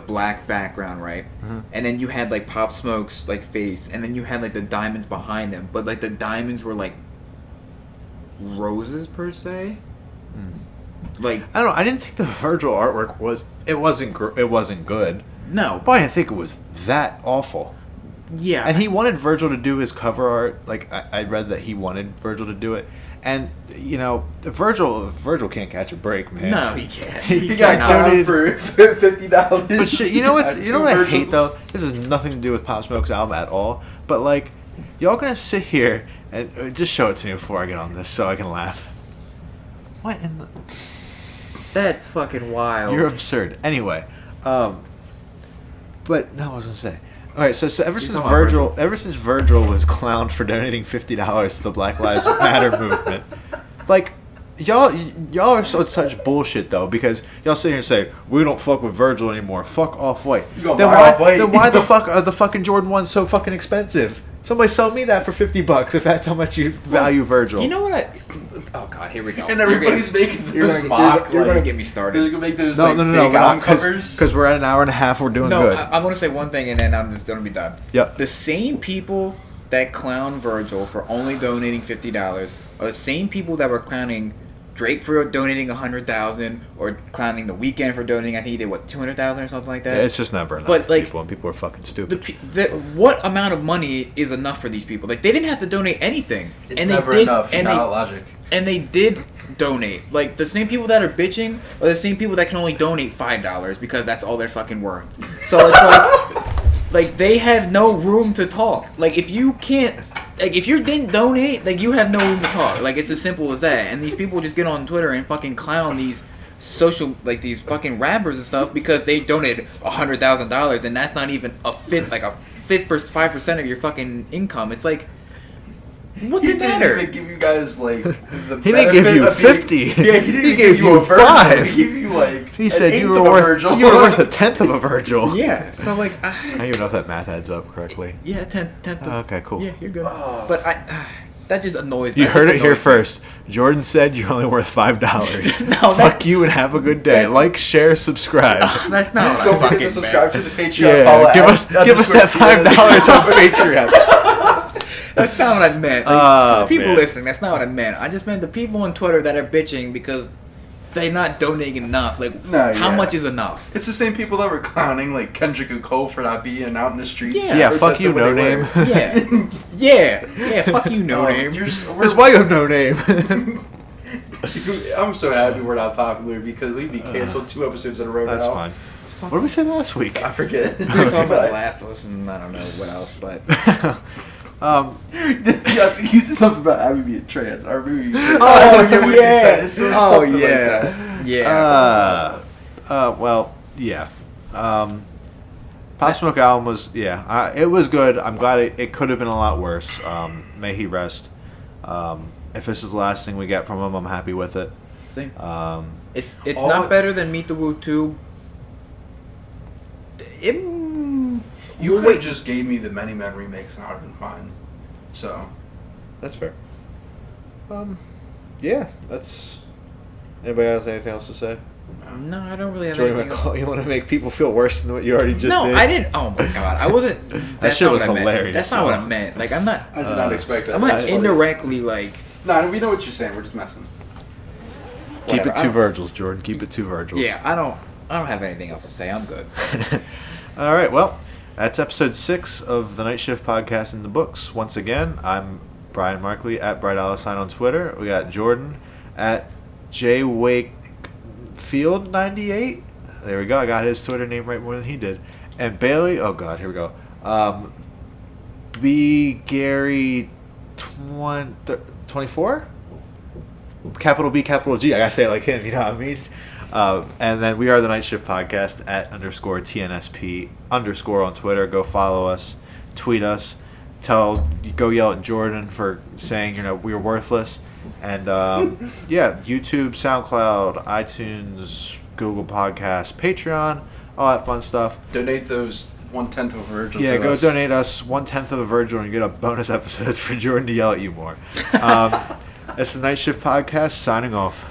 black background, right? Mhm. And then you had like Pop Smoke's like face, and then you had like the diamonds behind them, but like the diamonds were like roses per se. Like I don't know. I didn't think the Virgil artwork wasn't good, no, but I didn't think it was that awful. yeah, And he wanted Virgil to do his cover art. Like I read that he wanted Virgil to do it, and you know, Virgil can't catch a break, man. no, he can't. He got cannot. donated- donated for $50. But shit, you know what? You know what I hate though? This has nothing to do with Pop Smoke's album at all. But like, y'all gonna sit here and just show it to me before I get on this, so I can laugh. What in the? That's fucking wild. You're absurd. Anyway, but no, I was gonna say. All right, so ever since talking about Virgil was clowned for donating $50 to the Black Lives Matter movement, like y'all are such bullshit though, because y'all sit here and say we don't fuck with Virgil anymore. Fuck Off-White. You gonna Then buy why? Off-White? Then why the fuck are the fucking Jordan ones so fucking expensive? Somebody sell me that for $50 if that's how much you value Virgil. You know what? Oh god, here we go. And everybody's making You're those gonna, mock. you're gonna like- get me They're started. gonna make those no, like no, fake album covers. because we're at an hour and a half. We're doing No, good. I'm gonna say one thing and then I'm just gonna be done. Yep. The same people that clown Virgil for only donating $50 are the same people that were clowning Drake for donating $100,000 or clowning The Weeknd for donating. I think he did what, $200,000 or something like that. It's just never enough But, for like, people, and people are fucking stupid. What amount of money is enough for these people? Like they didn't have to donate anything. It's and never they did, enough. And Not they, logic. and they did donate. Like the same people that are bitching are the same people that can only donate $5 because that's all they're fucking worth. So it's like they have no room to talk. Like if you can't, like if you didn't donate, like you have no room to talk. Like it's as simple as that. And these people just get on Twitter and fucking clown these like these fucking rappers and stuff because they donated $100,000 and that's not even a 5% of your fucking income. It's like, what's He it didn't matter? even give you guys like the He didn't give benefit you of being- 50. Yeah, he didn't He even gave give you you a Virgil. 5. He gave you like He an said eighth you of were a worth Virgil. you were worth a tenth of a Virgil. Yeah. So like, I don't even know if that math adds up correctly. yeah, tenth. Okay, cool. Yeah, you're good. Oh. But that just annoys me. You That heard just it here annoys me. first. Jordan said you're only worth $5. No, Fuck you and have a good day. that's- Like, share, subscribe. That's not what Don't I forget fucking to subscribe meant. to the Patreon. Yeah, follow give at us that $5 on Patreon. That's not what I meant. Like, Oh, to the people man. listening, that's not what I meant. I just meant the people on Twitter that are bitching because they're not donating enough. Like, No, how yeah. much is enough? It's the same people that were clowning like Kendrick and Cole for not being out in the streets. Yeah, fuck you, protesting No when they Name. were. Yeah. Fuck you, no name. That's why you have no name. I'm so happy we're not popular because we'd be canceled 2 episodes in a row That's now. fine. What did we say last week? I forget. We were talking about The Last of Us and I don't know what else, but Yeah, I think you said something about Abby being trans. Or maybe oh yeah. Oh yeah. Yeah. Well, yeah. Pop Smoke album was, it was good. I'm glad it could have been a lot worse. May he rest. If this is the last thing we get from him, I'm happy with it. Same. It's all not it- better than Meet the Woo 2. You could have just gave me the Many Men remakes and I would have been fine. So. That's fair. Yeah, that's... Anybody else anything else to say? No, I don't really have Jordan, anything. you want to make people feel worse than what you already just No, did? I didn't. Oh my god, I wasn't. That's shit not was what I meant. hilarious, That's not what I though. meant. Like I'm not. I did not expect that. I'm not That's funny. indirectly like. No, we know what you're saying. We're just messing. Keep Whatever. it I two don't- Virgils, Jordan. Keep it two Virgils. Yeah, I don't have anything else to say. I'm good. All right, well, that's episode 6 of the Night Shift podcast in the books. Once again, I'm Brian Markley at Bright Alicine on Twitter. We got Jordan at JWakefield98. There we go. I got his Twitter name right more than he did. And Bailey, oh god, here we go. B Gary 24? Capital B, capital G. I gotta say it like him, you know what I mean? And then we are the Night Shift podcast at _TNSP_ on Twitter. Go follow us, tweet us, go yell at Jordan for saying we were worthless. And YouTube, SoundCloud, iTunes, Google Podcasts, Patreon, all that fun stuff. Donate those 1/10 of a Virgil Yeah, to go us. donate us 1/10 of a Virgil and get a bonus episode for Jordan to yell at you more. It's the Night Shift podcast signing off.